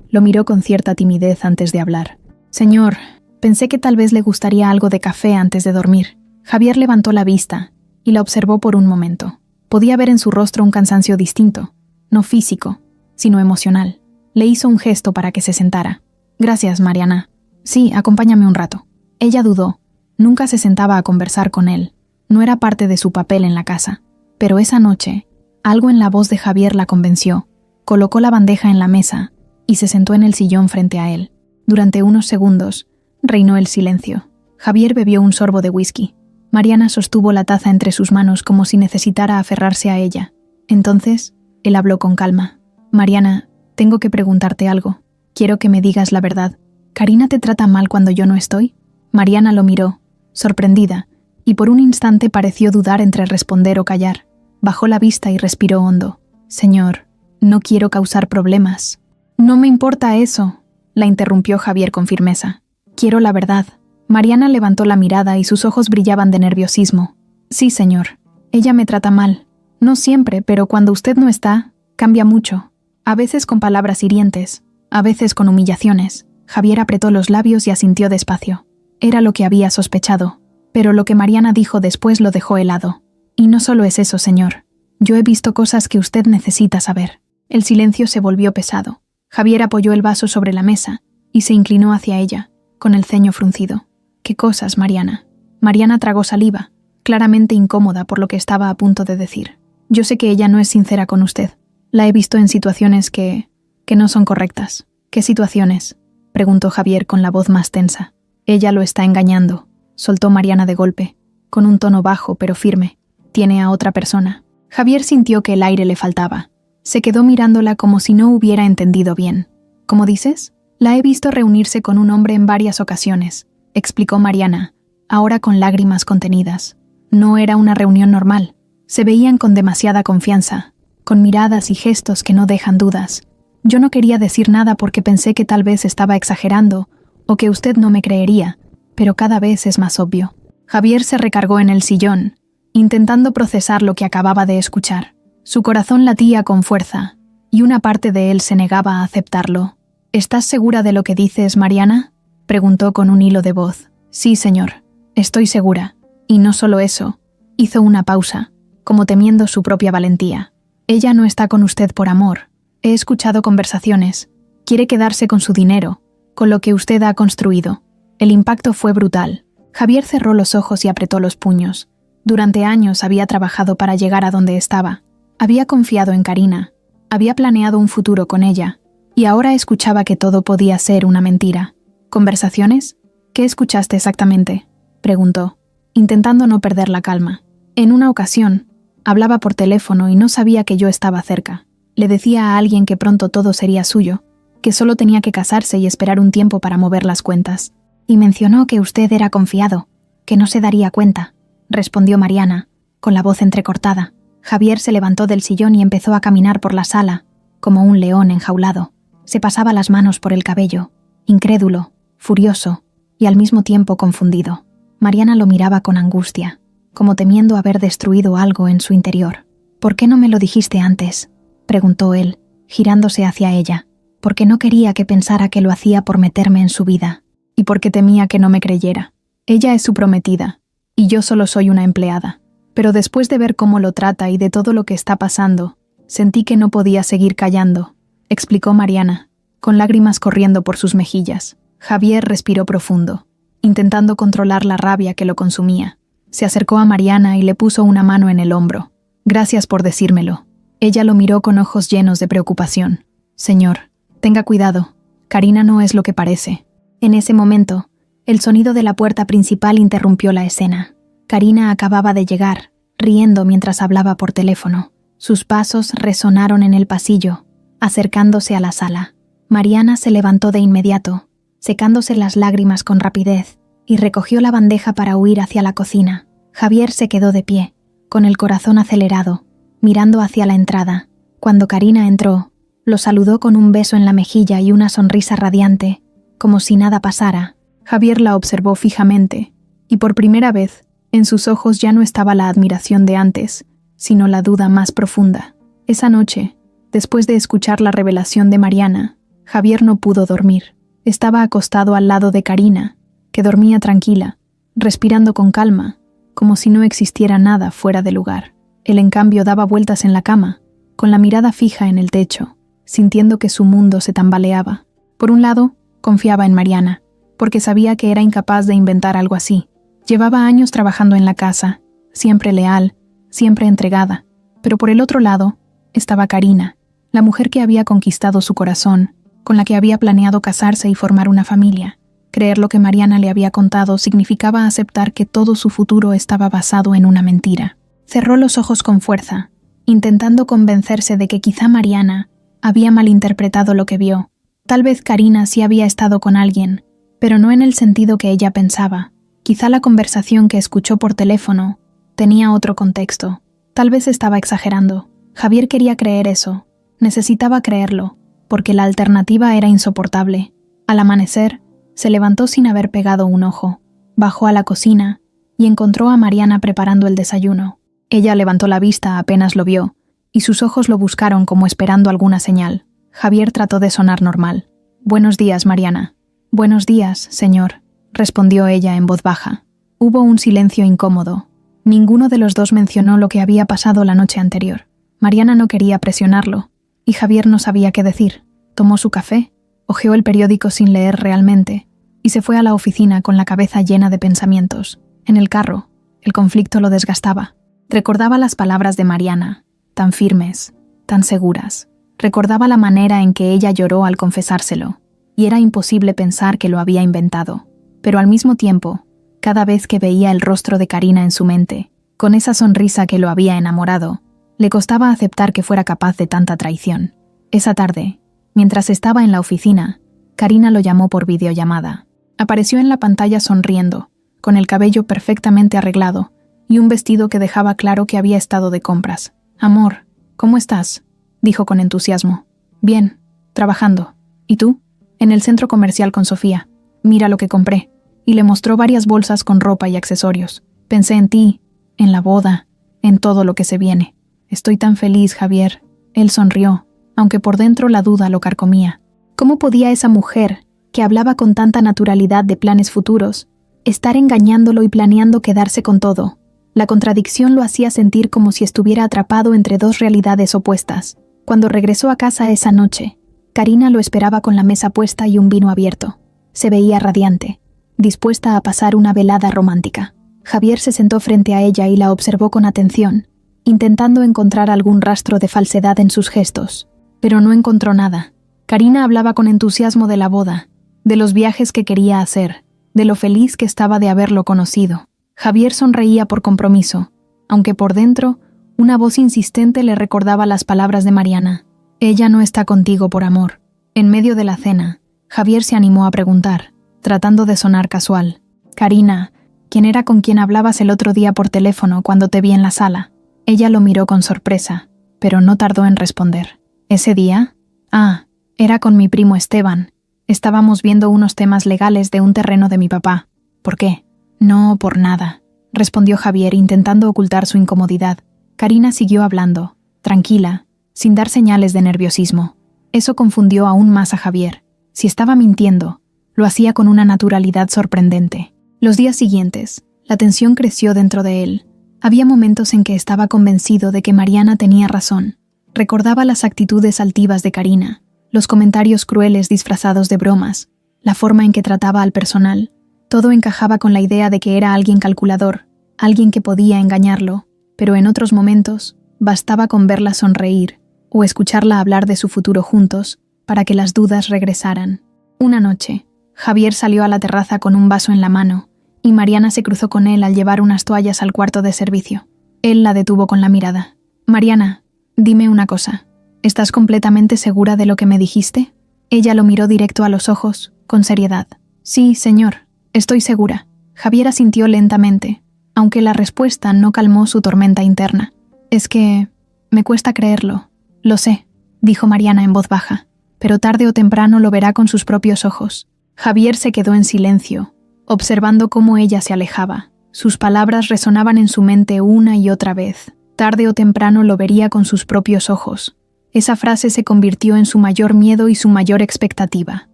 Lo miró con cierta timidez antes de hablar. «Señor, pensé que tal vez le gustaría algo de café antes de dormir». Javier levantó la vista y la observó por un momento. Podía ver en su rostro un cansancio distinto, no físico, sino emocional. Le hizo un gesto para que se sentara. «Gracias, Mariana. Sí, acompáñame un rato». Ella dudó. Nunca se sentaba a conversar con él. No era parte de su papel en la casa. Pero esa noche, algo en la voz de Javier la convenció. Colocó la bandeja en la mesa y se sentó en el sillón frente a él. Durante unos segundos, reinó el silencio. Javier bebió un sorbo de whisky. Mariana sostuvo la taza entre sus manos como si necesitara aferrarse a ella. Entonces, él habló con calma. «Mariana, tengo que preguntarte algo. Quiero que me digas la verdad. ¿Karina te trata mal cuando yo no estoy?» Mariana lo miró, sorprendida, y por un instante pareció dudar entre responder o callar. Bajó la vista y respiró hondo. «Señor, no quiero causar problemas». «No me importa eso», la interrumpió Javier con firmeza. «Quiero la verdad». Mariana levantó la mirada y sus ojos brillaban de nerviosismo. «Sí, señor. Ella me trata mal. No siempre, pero cuando usted no está, cambia mucho. A veces con palabras hirientes, a veces con humillaciones». Javier apretó los labios y asintió despacio. Era lo que había sospechado, pero lo que Mariana dijo después lo dejó helado. «Y no solo es eso, señor. Yo he visto cosas que usted necesita saber». El silencio se volvió pesado. Javier apoyó el vaso sobre la mesa y se inclinó hacia ella, con el ceño fruncido. «¿Qué cosas, Mariana?» Mariana tragó saliva, claramente incómoda por lo que estaba a punto de decir. «Yo sé que ella no es sincera con usted. La he visto en situaciones que no son correctas». «¿Qué situaciones?», preguntó Javier con la voz más tensa. «Ella lo está engañando», soltó Mariana de golpe, con un tono bajo pero firme. «Tiene a otra persona». Javier sintió que el aire le faltaba. Se quedó mirándola como si no hubiera entendido bien. «¿Cómo dices?» «La he visto reunirse con un hombre en varias ocasiones», explicó Mariana, ahora con lágrimas contenidas. No era una reunión normal. Se veían con demasiada confianza, con miradas y gestos que no dejan dudas. Yo no quería decir nada porque pensé que tal vez estaba exagerando o que usted no me creería, pero cada vez es más obvio». Javier se recargó en el sillón, intentando procesar lo que acababa de escuchar. Su corazón latía con fuerza, y una parte de él se negaba a aceptarlo. «¿Estás segura de lo que dices, Mariana?», preguntó con un hilo de voz. «Sí, señor, estoy segura». Y no solo eso, hizo una pausa, como temiendo su propia valentía. «Ella no está con usted por amor. He escuchado conversaciones. Quiere quedarse con su dinero, con lo que usted ha construido». El impacto fue brutal. Javier cerró los ojos y apretó los puños. Durante años había trabajado para llegar a donde estaba. Había confiado en Karina. Había planeado un futuro con ella. Y ahora escuchaba que todo podía ser una mentira. «¿Conversaciones? ¿Qué escuchaste exactamente?», preguntó, intentando no perder la calma. «En una ocasión, hablaba por teléfono y no sabía que yo estaba cerca. Le decía a alguien que pronto todo sería suyo, que solo tenía que casarse y esperar un tiempo para mover las cuentas. Y mencionó que usted era confiado, que no se daría cuenta», respondió Mariana, con la voz entrecortada. Javier se levantó del sillón y empezó a caminar por la sala, como un león enjaulado. Se pasaba las manos por el cabello, incrédulo, furioso, y al mismo tiempo confundido. Mariana lo miraba con angustia, como temiendo haber destruido algo en su interior. «¿Por qué no me lo dijiste antes?», preguntó él, girándose hacia ella. «Porque no quería que pensara que lo hacía por meterme en su vida, y porque temía que no me creyera. Ella es su prometida, y yo solo soy una empleada. Pero después de ver cómo lo trata y de todo lo que está pasando, sentí que no podía seguir callando», explicó Mariana, con lágrimas corriendo por sus mejillas. Javier respiró profundo, intentando controlar la rabia que lo consumía. Se acercó a Mariana y le puso una mano en el hombro. «Gracias por decírmelo». Ella lo miró con ojos llenos de preocupación. «Señor, tenga cuidado. Karina no es lo que parece». En ese momento, el sonido de la puerta principal interrumpió la escena. Karina acababa de llegar, riendo mientras hablaba por teléfono. Sus pasos resonaron en el pasillo, acercándose a la sala. Mariana se levantó de inmediato, secándose las lágrimas con rapidez, y recogió la bandeja para huir hacia la cocina. Javier se quedó de pie, con el corazón acelerado, mirando hacia la entrada. Cuando Karina entró, lo saludó con un beso en la mejilla y una sonrisa radiante, como si nada pasara. Javier la observó fijamente, y por primera vez, en sus ojos ya no estaba la admiración de antes, sino la duda más profunda. Esa noche, después de escuchar la revelación de Mariana, Javier no pudo dormir. Estaba acostado al lado de Karina, que dormía tranquila, respirando con calma, como si no existiera nada fuera de lugar. Él, en cambio, daba vueltas en la cama, con la mirada fija en el techo, sintiendo que su mundo se tambaleaba. Por un lado, confiaba en Mariana, porque sabía que era incapaz de inventar algo así. Llevaba años trabajando en la casa, siempre leal, siempre entregada. Pero por el otro lado, estaba Karina, la mujer que había conquistado su corazón, con la que había planeado casarse y formar una familia. Creer lo que Mariana le había contado significaba aceptar que todo su futuro estaba basado en una mentira. Cerró los ojos con fuerza, intentando convencerse de que quizá Mariana había malinterpretado lo que vio. Tal vez Karina sí había estado con alguien, pero no en el sentido que ella pensaba. Quizá la conversación que escuchó por teléfono tenía otro contexto. Tal vez estaba exagerando. Javier quería creer eso. Necesitaba creerlo, porque la alternativa era insoportable. Al amanecer, se levantó sin haber pegado un ojo. Bajó a la cocina y encontró a Mariana preparando el desayuno. Ella levantó la vista apenas lo vio, y sus ojos lo buscaron como esperando alguna señal. Javier trató de sonar normal. «Buenos días, Mariana». «Buenos días, señor», respondió ella en voz baja. Hubo un silencio incómodo. Ninguno de los dos mencionó lo que había pasado la noche anterior. Mariana no quería presionarlo, y Javier no sabía qué decir. Tomó su café, hojeó el periódico sin leer realmente, y se fue a la oficina con la cabeza llena de pensamientos. En el carro, el conflicto lo desgastaba. Recordaba las palabras de Mariana, tan firmes, tan seguras. Recordaba la manera en que ella lloró al confesárselo, y era imposible pensar que lo había inventado. Pero al mismo tiempo, cada vez que veía el rostro de Karina en su mente, con esa sonrisa que lo había enamorado, le costaba aceptar que fuera capaz de tanta traición. Esa tarde, mientras estaba en la oficina, Karina lo llamó por videollamada. Apareció en la pantalla sonriendo, con el cabello perfectamente arreglado y un vestido que dejaba claro que había estado de compras. «Amor, ¿cómo estás?», dijo con entusiasmo. «Bien, trabajando. ¿Y tú?». «En el centro comercial con Sofía. Mira lo que compré». Y le mostró varias bolsas con ropa y accesorios. «Pensé en ti, en la boda, en todo lo que se viene. Estoy tan feliz, Javier». Él sonrió, aunque por dentro la duda lo carcomía. ¿Cómo podía esa mujer, que hablaba con tanta naturalidad de planes futuros, estar engañándolo y planeando quedarse con todo? La contradicción lo hacía sentir como si estuviera atrapado entre dos realidades opuestas. Cuando regresó a casa esa noche, Karina lo esperaba con la mesa puesta y un vino abierto. Se veía radiante, dispuesta a pasar una velada romántica. Javier se sentó frente a ella y la observó con atención, intentando encontrar algún rastro de falsedad en sus gestos. Pero no encontró nada. Karina hablaba con entusiasmo de la boda, de los viajes que quería hacer, de lo feliz que estaba de haberlo conocido. Javier sonreía por compromiso, aunque por dentro, una voz insistente le recordaba las palabras de Mariana. «Ella no está contigo por amor». En medio de la cena, Javier se animó a preguntar, tratando de sonar casual. «Karina, ¿quién era con quien hablabas el otro día por teléfono cuando te vi en la sala?». Ella lo miró con sorpresa, pero no tardó en responder. «¿Ese día? Ah, era con mi primo Esteban. Estábamos viendo unos temas legales de un terreno de mi papá. ¿Por qué? No, por nada, respondió Javier intentando ocultar su incomodidad. Karina siguió hablando, tranquila, sin dar señales de nerviosismo. Eso confundió aún más a Javier. Si estaba mintiendo, lo hacía con una naturalidad sorprendente. Los días siguientes, la tensión creció dentro de él. Había momentos en que estaba convencido de que Mariana tenía razón. Recordaba las actitudes altivas de Karina, los comentarios crueles disfrazados de bromas, la forma en que trataba al personal. Todo encajaba con la idea de que era alguien calculador, alguien que podía engañarlo, pero en otros momentos bastaba con verla sonreír o escucharla hablar de su futuro juntos para que las dudas regresaran. Una noche, Javier salió a la terraza con un vaso en la mano y Mariana se cruzó con él al llevar unas toallas al cuarto de servicio. Él la detuvo con la mirada. «Mariana, dime una cosa. ¿Estás completamente segura de lo que me dijiste?» Ella lo miró directo a los ojos, con seriedad. «Sí, señor, estoy segura». Javier asintió lentamente, aunque la respuesta no calmó su tormenta interna. «Es que me cuesta creerlo. Lo sé», dijo Mariana en voz baja, «pero tarde o temprano lo verá con sus propios ojos». Javier se quedó en silencio, observando cómo ella se alejaba. Sus palabras resonaban en su mente una y otra vez. Tarde o temprano lo vería con sus propios ojos. Esa frase se convirtió en su mayor miedo y su mayor expectativa.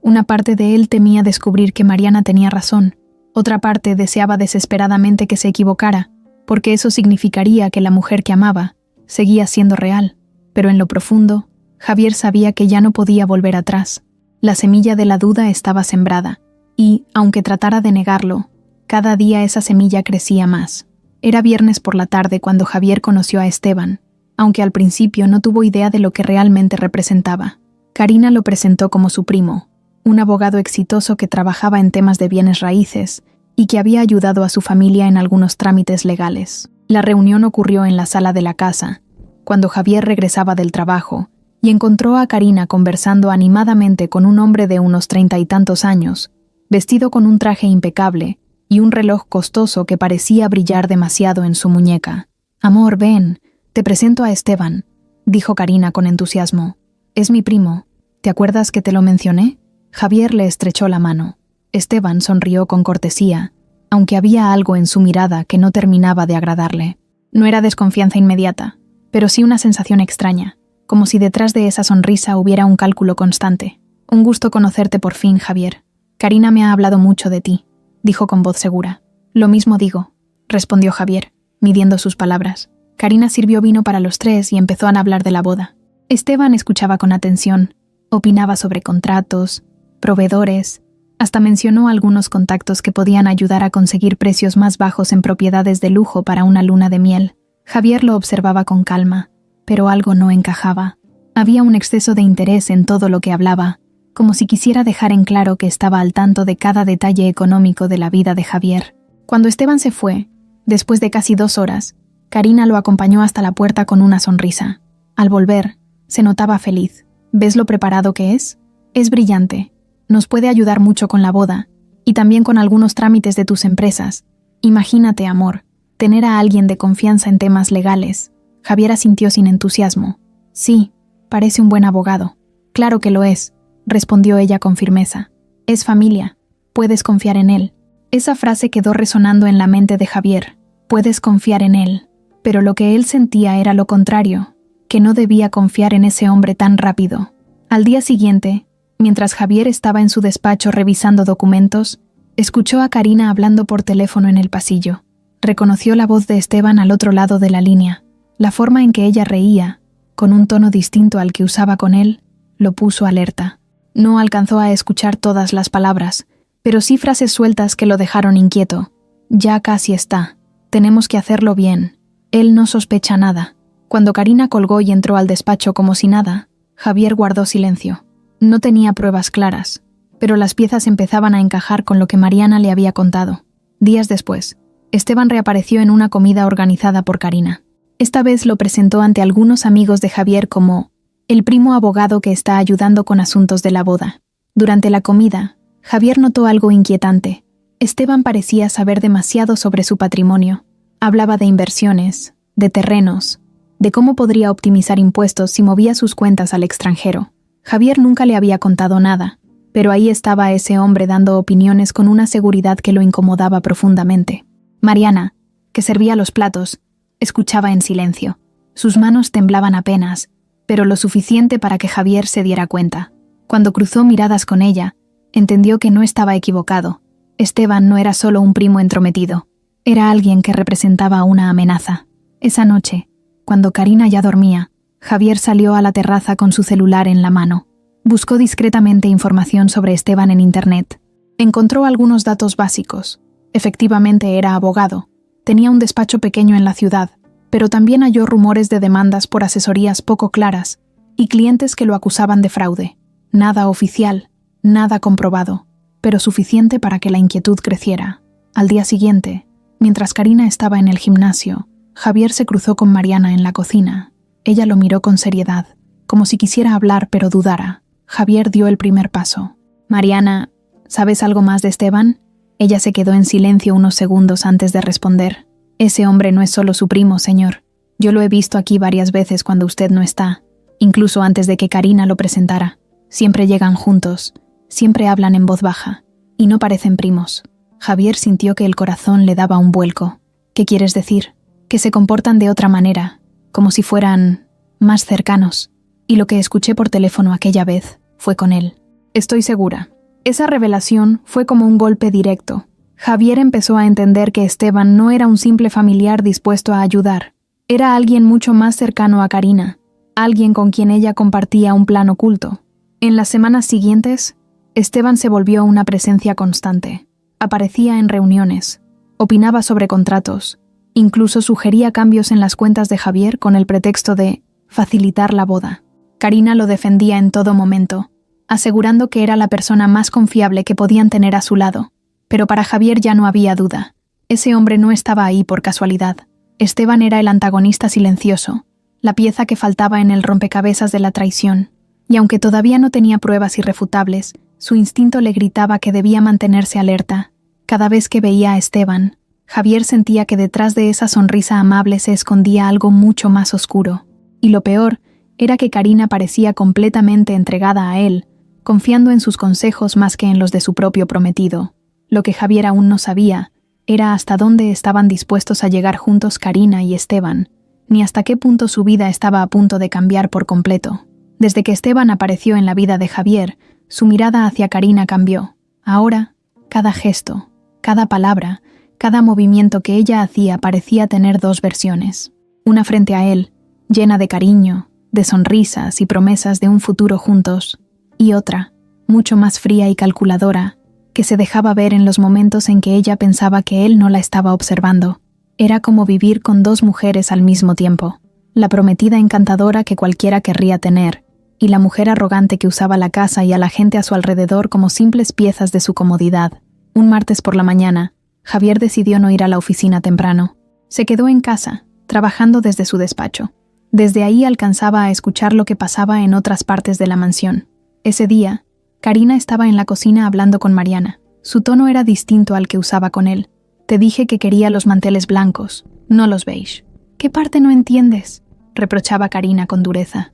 Una parte de él temía descubrir que Mariana tenía razón. Otra parte deseaba desesperadamente que se equivocara, porque eso significaría que la mujer que amaba seguía siendo real. Pero en lo profundo, Javier sabía que ya no podía volver atrás. La semilla de la duda estaba sembrada, y, aunque tratara de negarlo, cada día esa semilla crecía más. Era viernes por la tarde cuando Javier conoció a Esteban, aunque al principio no tuvo idea de lo que realmente representaba. Karina lo presentó como su primo, un abogado exitoso que trabajaba en temas de bienes raíces y que había ayudado a su familia en algunos trámites legales. La reunión ocurrió en la sala de la casa, cuando Javier regresaba del trabajo, y encontró a Karina conversando animadamente con un hombre de unos 30 y tantos años, vestido con un traje impecable y un reloj costoso que parecía brillar demasiado en su muñeca. «Amor, ven, te presento a Esteban», dijo Karina con entusiasmo. «Es mi primo. ¿Te acuerdas que te lo mencioné?» Javier le estrechó la mano. Esteban sonrió con cortesía, aunque había algo en su mirada que no terminaba de agradarle. No era desconfianza inmediata, pero sí una sensación extraña, como si detrás de esa sonrisa hubiera un cálculo constante. «Un gusto conocerte por fin, Javier. Karina me ha hablado mucho de ti», dijo con voz segura. «Lo mismo digo», respondió Javier, midiendo sus palabras. Karina sirvió vino para los tres y empezó a hablar de la boda. Esteban escuchaba con atención, opinaba sobre contratos, proveedores, hasta mencionó algunos contactos que podían ayudar a conseguir precios más bajos en propiedades de lujo para una luna de miel. Javier lo observaba con calma, pero algo no encajaba. Había un exceso de interés en todo lo que hablaba, como si quisiera dejar en claro que estaba al tanto de cada detalle económico de la vida de Javier. Cuando Esteban se fue, después de casi 2 horas, Karina lo acompañó hasta la puerta con una sonrisa. Al volver, se notaba feliz. ¿Ves lo preparado que es? Es brillante. Nos puede ayudar mucho con la boda, y también con algunos trámites de tus empresas. Imagínate, amor, tener a alguien de confianza en temas legales. Javier asintió sin entusiasmo. Sí, parece un buen abogado. Claro que lo es, respondió ella con firmeza. Es familia. Puedes confiar en él. Esa frase quedó resonando en la mente de Javier. Puedes confiar en él. Pero lo que él sentía era lo contrario, que no debía confiar en ese hombre tan rápido. Al día siguiente, mientras Javier estaba en su despacho revisando documentos, escuchó a Karina hablando por teléfono en el pasillo. Reconoció la voz de Esteban al otro lado de la línea. La forma en que ella reía, con un tono distinto al que usaba con él, lo puso alerta. No alcanzó a escuchar todas las palabras, pero sí frases sueltas que lo dejaron inquieto. «Ya casi está. Tenemos que hacerlo bien. Él no sospecha nada». Cuando Karina colgó y entró al despacho como si nada, Javier guardó silencio. No tenía pruebas claras, pero las piezas empezaban a encajar con lo que Mariana le había contado. Días después, Esteban reapareció en una comida organizada por Karina. Esta vez lo presentó ante algunos amigos de Javier como el primo abogado que está ayudando con asuntos de la boda. Durante la comida, Javier notó algo inquietante. Esteban parecía saber demasiado sobre su patrimonio. Hablaba de inversiones, de terrenos, de cómo podría optimizar impuestos si movía sus cuentas al extranjero. Javier nunca le había contado nada, pero ahí estaba ese hombre dando opiniones con una seguridad que lo incomodaba profundamente. Mariana, que servía los platos, escuchaba en silencio. Sus manos temblaban apenas, pero lo suficiente para que Javier se diera cuenta. Cuando cruzó miradas con ella, entendió que no estaba equivocado. Esteban no era solo un primo entrometido, era alguien que representaba una amenaza. Esa noche, cuando Karina ya dormía, Javier salió a la terraza con su celular en la mano. Buscó discretamente información sobre Esteban en Internet. Encontró algunos datos básicos. Efectivamente era abogado. Tenía un despacho pequeño en la ciudad, pero también halló rumores de demandas por asesorías poco claras y clientes que lo acusaban de fraude. Nada oficial, nada comprobado, pero suficiente para que la inquietud creciera. Al día siguiente, mientras Karina estaba en el gimnasio, Javier se cruzó con Mariana en la cocina. Ella lo miró con seriedad, como si quisiera hablar pero dudara. Javier dio el primer paso. «Mariana, ¿sabes algo más de Esteban?» Ella se quedó en silencio unos segundos antes de responder. «Ese hombre no es solo su primo, señor. Yo lo he visto aquí varias veces cuando usted no está, incluso antes de que Karina lo presentara. Siempre llegan juntos, siempre hablan en voz baja, y no parecen primos». Javier sintió que el corazón le daba un vuelco. «¿Qué quieres decir?» «Que se comportan de otra manera, como si fueran más cercanos. Y lo que escuché por teléfono aquella vez fue con él. Estoy segura». Esa revelación fue como un golpe directo. Javier empezó a entender que Esteban no era un simple familiar dispuesto a ayudar. Era alguien mucho más cercano a Karina, alguien con quien ella compartía un plan oculto. En las semanas siguientes, Esteban se volvió una presencia constante. Aparecía en reuniones, opinaba sobre contratos, incluso sugería cambios en las cuentas de Javier con el pretexto de facilitar la boda. Karina lo defendía en todo momento, asegurando que era la persona más confiable que podían tener a su lado. Pero para Javier ya no había duda. Ese hombre no estaba ahí por casualidad. Esteban era el antagonista silencioso, la pieza que faltaba en el rompecabezas de la traición. Y aunque todavía no tenía pruebas irrefutables, su instinto le gritaba que debía mantenerse alerta. Cada vez que veía a Esteban, Javier sentía que detrás de esa sonrisa amable se escondía algo mucho más oscuro. Y lo peor era que Karina parecía completamente entregada a él, confiando en sus consejos más que en los de su propio prometido. Lo que Javier aún no sabía era hasta dónde estaban dispuestos a llegar juntos Karina y Esteban, ni hasta qué punto su vida estaba a punto de cambiar por completo. Desde que Esteban apareció en la vida de Javier, su mirada hacia Karina cambió. Ahora, cada gesto, cada palabra, cada movimiento que ella hacía parecía tener dos versiones. Una frente a él, llena de cariño, de sonrisas y promesas de un futuro juntos, y otra, mucho más fría y calculadora, que se dejaba ver en los momentos en que ella pensaba que él no la estaba observando. Era como vivir con dos mujeres al mismo tiempo, la prometida encantadora que cualquiera querría tener, y la mujer arrogante que usaba la casa y a la gente a su alrededor como simples piezas de su comodidad. Un martes por la mañana, Javier decidió no ir a la oficina temprano. Se quedó en casa, trabajando desde su despacho. Desde ahí alcanzaba a escuchar lo que pasaba en otras partes de la mansión. Ese día, Karina estaba en la cocina hablando con Mariana. Su tono era distinto al que usaba con él. «Te dije que quería los manteles blancos, no los beige». «¿Qué parte no entiendes?», reprochaba Karina con dureza.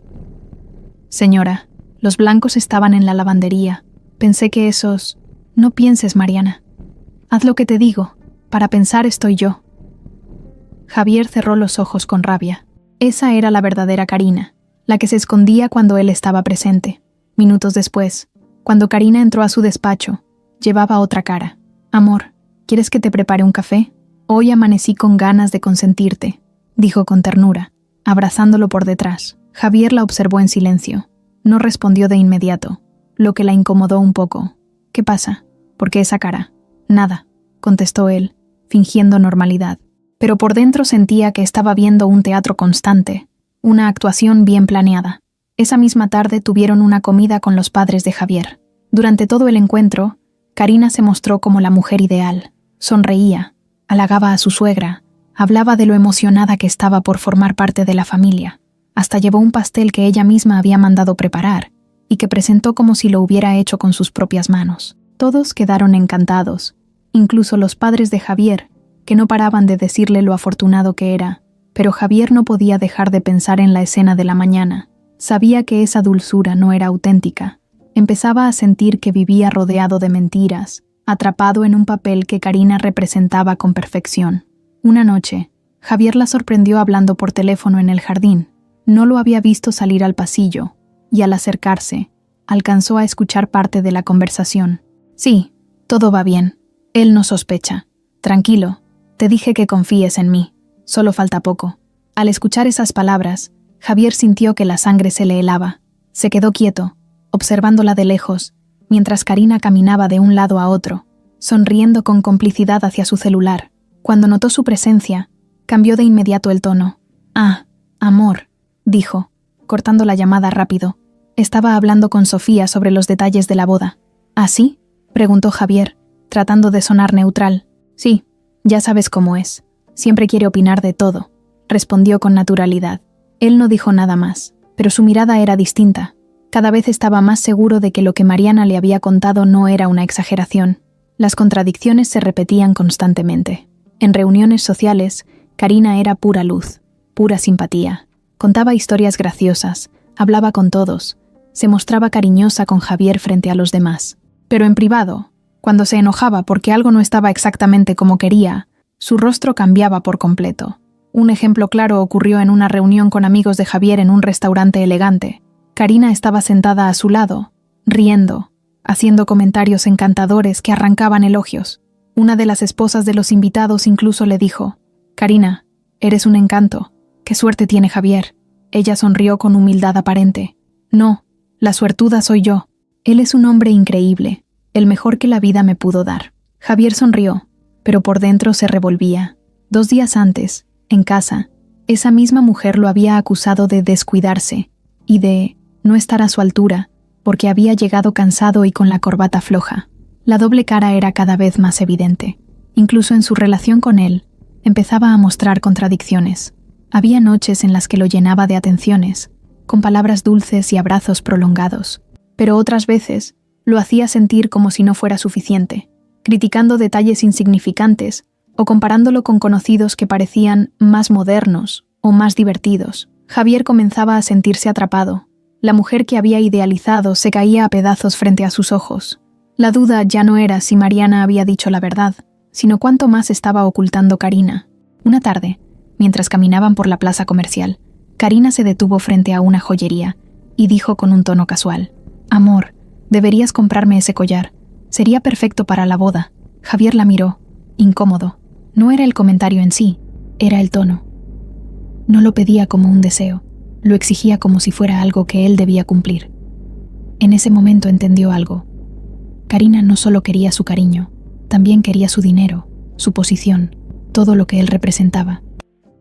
«Señora, los blancos estaban en la lavandería. Pensé que esos...». «No pienses, Mariana. Haz lo que te digo. Para pensar estoy yo». Javier cerró los ojos con rabia. Esa era la verdadera Karina, la que se escondía cuando él estaba presente. Minutos después, cuando Karina entró a su despacho, llevaba otra cara. «Amor, ¿quieres que te prepare un café? Hoy amanecí con ganas de consentirte», dijo con ternura, abrazándolo por detrás. Javier la observó en silencio. No respondió de inmediato, lo que la incomodó un poco. «¿Qué pasa? ¿Por qué esa cara?» «Nada», contestó él, fingiendo normalidad. Pero por dentro sentía que estaba viendo un teatro constante, una actuación bien planeada. Esa misma tarde tuvieron una comida con los padres de Javier. Durante todo el encuentro, Karina se mostró como la mujer ideal. Sonreía, halagaba a su suegra, hablaba de lo emocionada que estaba por formar parte de la familia. Hasta llevó un pastel que ella misma había mandado preparar y que presentó como si lo hubiera hecho con sus propias manos. Todos quedaron encantados, incluso los padres de Javier, que no paraban de decirle lo afortunado que era. Pero Javier no podía dejar de pensar en la escena de la mañana. Sabía que esa dulzura no era auténtica. Empezaba a sentir que vivía rodeado de mentiras, atrapado en un papel que Karina representaba con perfección. Una noche, Javier la sorprendió hablando por teléfono en el jardín. No lo había visto salir al pasillo, y al acercarse, alcanzó a escuchar parte de la conversación. Sí, todo va bien. Él no sospecha. Tranquilo, te dije que confíes en mí. Solo falta poco. Al escuchar esas palabras, Javier sintió que la sangre se le helaba. Se quedó quieto, observándola de lejos, mientras Karina caminaba de un lado a otro, sonriendo con complicidad hacia su celular. Cuando notó su presencia, cambió de inmediato el tono. «Ah, amor», dijo, cortando la llamada rápido. Estaba hablando con Sofía sobre los detalles de la boda. ¿Ah, sí?, preguntó Javier, tratando de sonar neutral. «Sí, ya sabes cómo es. Siempre quiere opinar de todo», respondió con naturalidad. Él no dijo nada más, pero su mirada era distinta. Cada vez estaba más seguro de que lo que Mariana le había contado no era una exageración. Las contradicciones se repetían constantemente. En reuniones sociales, Karina era pura luz, pura simpatía. Contaba historias graciosas, hablaba con todos, se mostraba cariñosa con Javier frente a los demás. Pero en privado, cuando se enojaba porque algo no estaba exactamente como quería, su rostro cambiaba por completo. Un ejemplo claro ocurrió en una reunión con amigos de Javier en un restaurante elegante. Karina estaba sentada a su lado, riendo, haciendo comentarios encantadores que arrancaban elogios. Una de las esposas de los invitados incluso le dijo: «Karina, eres un encanto. ¡Qué suerte tiene Javier!». Ella sonrió con humildad aparente. «No, la suertuda soy yo. Él es un hombre increíble, el mejor que la vida me pudo dar». Javier sonrió, pero por dentro se revolvía. 2 días antes, en casa, esa misma mujer lo había acusado de descuidarse y de no estar a su altura, porque había llegado cansado y con la corbata floja. La doble cara era cada vez más evidente. Incluso en su relación con él, empezaba a mostrar contradicciones. Había noches en las que lo llenaba de atenciones, con palabras dulces y abrazos prolongados, pero otras veces lo hacía sentir como si no fuera suficiente, criticando detalles insignificantes o comparándolo con conocidos que parecían más modernos o más divertidos. Javier comenzaba a sentirse atrapado. La mujer que había idealizado se caía a pedazos frente a sus ojos. La duda ya no era si Mariana había dicho la verdad, sino cuánto más estaba ocultando Karina. Una tarde, mientras caminaban por la plaza comercial, Karina se detuvo frente a una joyería y dijo con un tono casual: «Amor, deberías comprarme ese collar. Sería perfecto para la boda». Javier la miró, incómodo. No era el comentario en sí, era el tono. No lo pedía como un deseo, lo exigía como si fuera algo que él debía cumplir. En ese momento entendió algo. Karina no solo quería su cariño, también quería su dinero, su posición, todo lo que él representaba.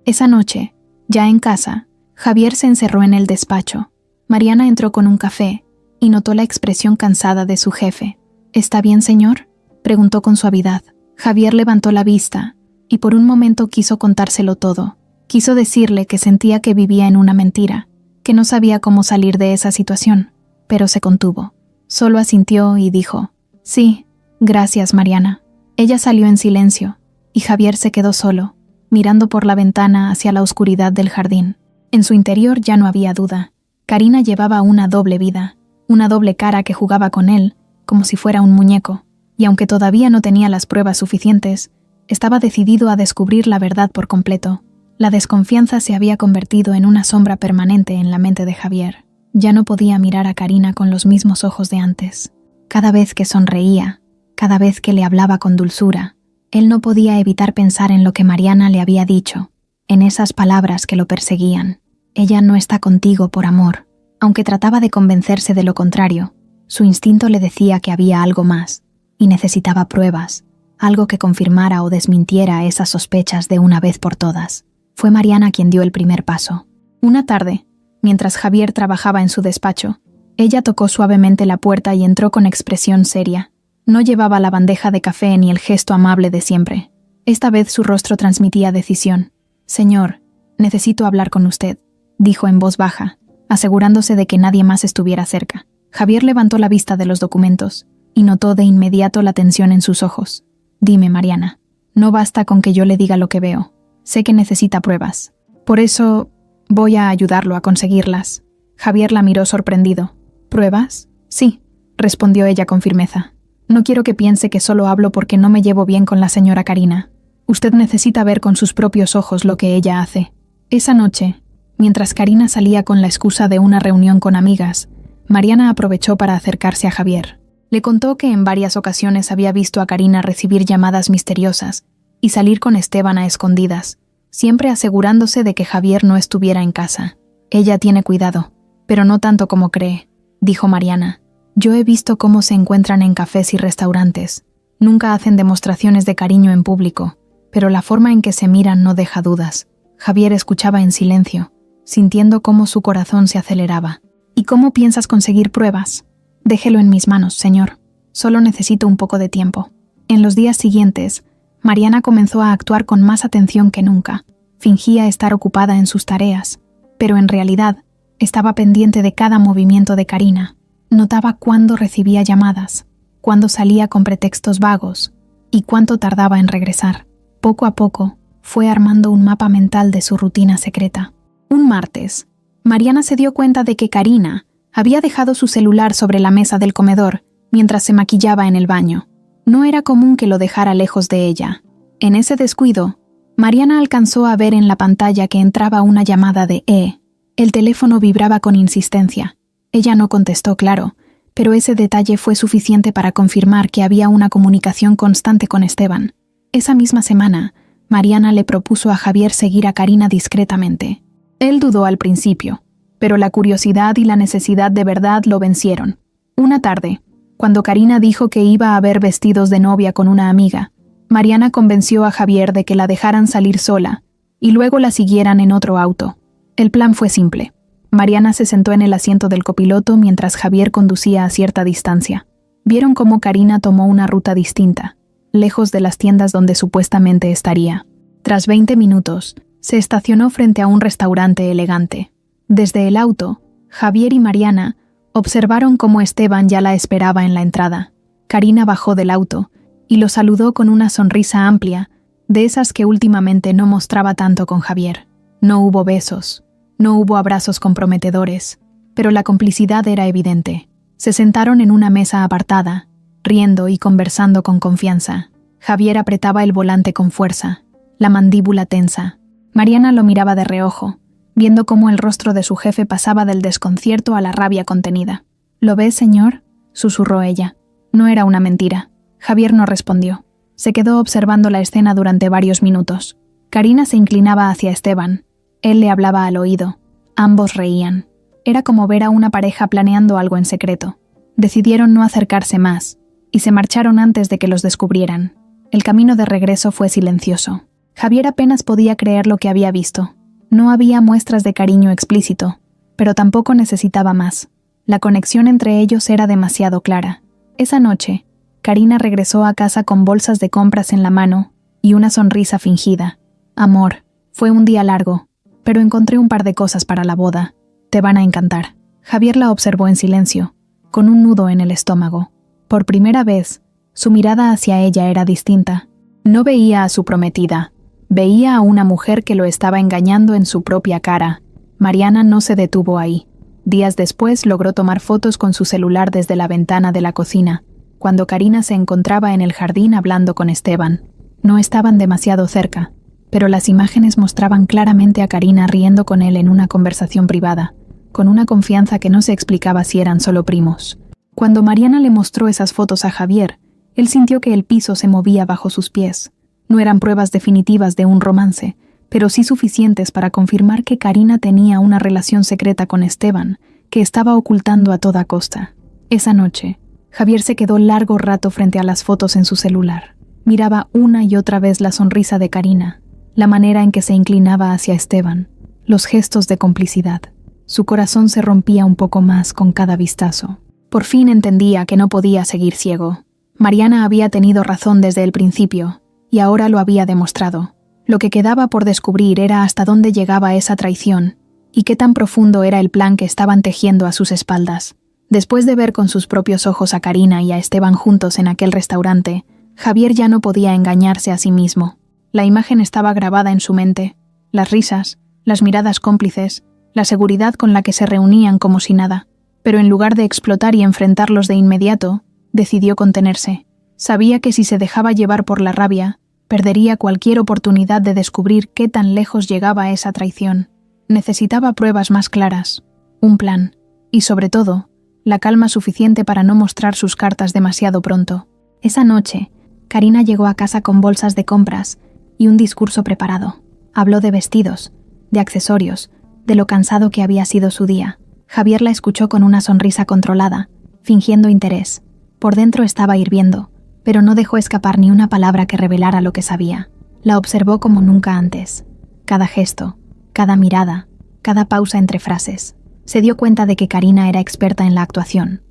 Esa noche, ya en casa, Javier se encerró en el despacho. Mariana entró con un café y notó la expresión cansada de su jefe. «¿Está bien, señor?», preguntó con suavidad. Javier levantó la vista y por un momento quiso contárselo todo. Quiso decirle que sentía que vivía en una mentira, que no sabía cómo salir de esa situación, pero se contuvo. Solo asintió y dijo: «Sí, gracias, Mariana». Ella salió en silencio, y Javier se quedó solo, mirando por la ventana hacia la oscuridad del jardín. En su interior ya no había duda. Karina llevaba una doble vida, una doble cara que jugaba con él, como si fuera un muñeco, y aunque todavía no tenía las pruebas suficientes, estaba decidido a descubrir la verdad por completo. La desconfianza se había convertido en una sombra permanente en la mente de Javier. Ya no podía mirar a Karina con los mismos ojos de antes. Cada vez que sonreía, cada vez que le hablaba con dulzura, él no podía evitar pensar en lo que Mariana le había dicho, en esas palabras que lo perseguían. «Ella no está contigo por amor». Aunque trataba de convencerse de lo contrario, su instinto le decía que había algo más, y necesitaba pruebas, algo que confirmara o desmintiera esas sospechas de una vez por todas. Fue Mariana quien dio el primer paso. Una tarde, mientras Javier trabajaba en su despacho, ella tocó suavemente la puerta y entró con expresión seria. No llevaba la bandeja de café ni el gesto amable de siempre. Esta vez su rostro transmitía decisión. «Señor, necesito hablar con usted», dijo en voz baja, asegurándose de que nadie más estuviera cerca. Javier levantó la vista de los documentos y notó de inmediato la tensión en sus ojos. «Dime, Mariana, no basta con que yo le diga lo que veo. Sé que necesita pruebas. Por eso voy a ayudarlo a conseguirlas». Javier la miró sorprendido. «¿Pruebas?». «Sí, respondió ella con firmeza. No quiero que piense que solo hablo porque no me llevo bien con la señora Karina. Usted necesita ver con sus propios ojos lo que ella hace. Esa noche, mientras Karina salía con la excusa de una reunión con amigas, Mariana aprovechó para acercarse a Javier. Le contó que en varias ocasiones había visto a Karina recibir llamadas misteriosas y salir con Esteban a escondidas, siempre asegurándose de que Javier no estuviera en casa. Ella tiene cuidado, pero no tanto como cree, dijo Mariana. Yo he visto cómo se encuentran en cafés y restaurantes. Nunca hacen demostraciones de cariño en público, pero la forma en que se miran no deja dudas. Javier escuchaba en silencio, sintiendo cómo su corazón se aceleraba. ¿Y cómo piensas conseguir pruebas? Déjelo en mis manos, señor. Solo necesito un poco de tiempo. En los días siguientes, Mariana comenzó a actuar con más atención que nunca. Fingía estar ocupada en sus tareas, pero en realidad estaba pendiente de cada movimiento de Karina. Notaba cuándo recibía llamadas, cuándo salía con pretextos vagos y cuánto tardaba en regresar. Poco a poco, fue armando un mapa mental de su rutina secreta. Un martes, Mariana se dio cuenta de que Karina había dejado su celular sobre la mesa del comedor mientras se maquillaba en el baño. No era común que lo dejara lejos de ella. En ese descuido, Mariana alcanzó a ver en la pantalla que entraba una llamada de E. El teléfono vibraba con insistencia. Ella no contestó, claro, pero ese detalle fue suficiente para confirmar que había una comunicación constante con Esteban. Esa misma semana, Mariana le propuso a Javier seguir a Karina discretamente. Él dudó al principio, pero la curiosidad y la necesidad de verdad lo vencieron. Una tarde, cuando Karina dijo que iba a ver vestidos de novia con una amiga, Mariana convenció a Javier de que la dejaran salir sola y luego la siguieran en otro auto. El plan fue simple. Mariana se sentó en el asiento del copiloto mientras Javier conducía a cierta distancia. Vieron cómo Karina tomó una ruta distinta, lejos de las tiendas donde supuestamente estaría. Tras 20 minutos, se estacionó frente a un restaurante elegante. Desde el auto, Javier y Mariana observaron cómo Esteban ya la esperaba en la entrada. Karina bajó del auto y lo saludó con una sonrisa amplia, de esas que últimamente no mostraba tanto con Javier. No hubo besos, no hubo abrazos comprometedores, pero la complicidad era evidente. Se sentaron en una mesa apartada, riendo y conversando con confianza. Javier apretaba el volante con fuerza, la mandíbula tensa. Mariana lo miraba de reojo, viendo cómo el rostro de su jefe pasaba del desconcierto a la rabia contenida. ¿Lo ves, señor?, susurró ella. No era una mentira. Javier no respondió. Se quedó observando la escena durante varios minutos. Karina se inclinaba hacia Esteban. Él le hablaba al oído. Ambos reían. Era como ver a una pareja planeando algo en secreto. Decidieron no acercarse más, y se marcharon antes de que los descubrieran. El camino de regreso fue silencioso. Javier apenas podía creer lo que había visto. No había muestras de cariño explícito, pero tampoco necesitaba más. La conexión entre ellos era demasiado clara. Esa noche, Karina regresó a casa con bolsas de compras en la mano y una sonrisa fingida. Amor, fue un día largo, pero encontré un par de cosas para la boda. Te van a encantar. Javier la observó en silencio, con un nudo en el estómago. Por primera vez, su mirada hacia ella era distinta. No veía a su prometida. Veía a una mujer que lo estaba engañando en su propia cara. Mariana no se detuvo ahí. Días después logró tomar fotos con su celular desde la ventana de la cocina, cuando Karina se encontraba en el jardín hablando con Esteban. No estaban demasiado cerca, pero las imágenes mostraban claramente a Karina riendo con él en una conversación privada, con una confianza que no se explicaba si eran solo primos. Cuando Mariana le mostró esas fotos a Javier, él sintió que el piso se movía bajo sus pies. No eran pruebas definitivas de un romance, pero sí suficientes para confirmar que Karina tenía una relación secreta con Esteban, que estaba ocultando a toda costa. Esa noche, Javier se quedó largo rato frente a las fotos en su celular. Miraba una y otra vez la sonrisa de Karina, la manera en que se inclinaba hacia Esteban, los gestos de complicidad. Su corazón se rompía un poco más con cada vistazo. Por fin entendía que no podía seguir ciego. Mariana había tenido razón desde el principio, y ahora lo había demostrado. Lo que quedaba por descubrir era hasta dónde llegaba esa traición, y qué tan profundo era el plan que estaban tejiendo a sus espaldas. Después de ver con sus propios ojos a Karina y a Esteban juntos en aquel restaurante, Javier ya no podía engañarse a sí mismo. La imagen estaba grabada en su mente, las risas, las miradas cómplices, la seguridad con la que se reunían como si nada. pero en lugar de explotar y enfrentarlos de inmediato, decidió contenerse. Sabía que si se dejaba llevar por la rabia, perdería cualquier oportunidad de descubrir qué tan lejos llegaba esa traición. Necesitaba pruebas más claras, un plan, y sobre todo, la calma suficiente para no mostrar sus cartas demasiado pronto. Esa noche, Karina llegó a casa con bolsas de compras y un discurso preparado. Habló de vestidos, de accesorios, de lo cansado que había sido su día. Javier la escuchó con una sonrisa controlada, fingiendo interés. Por dentro estaba hirviendo, pero no dejó escapar ni una palabra que revelara lo que sabía. La observó como nunca antes. Cada gesto, cada mirada, cada pausa entre frases. Se dio cuenta de que Karina era experta en la actuación.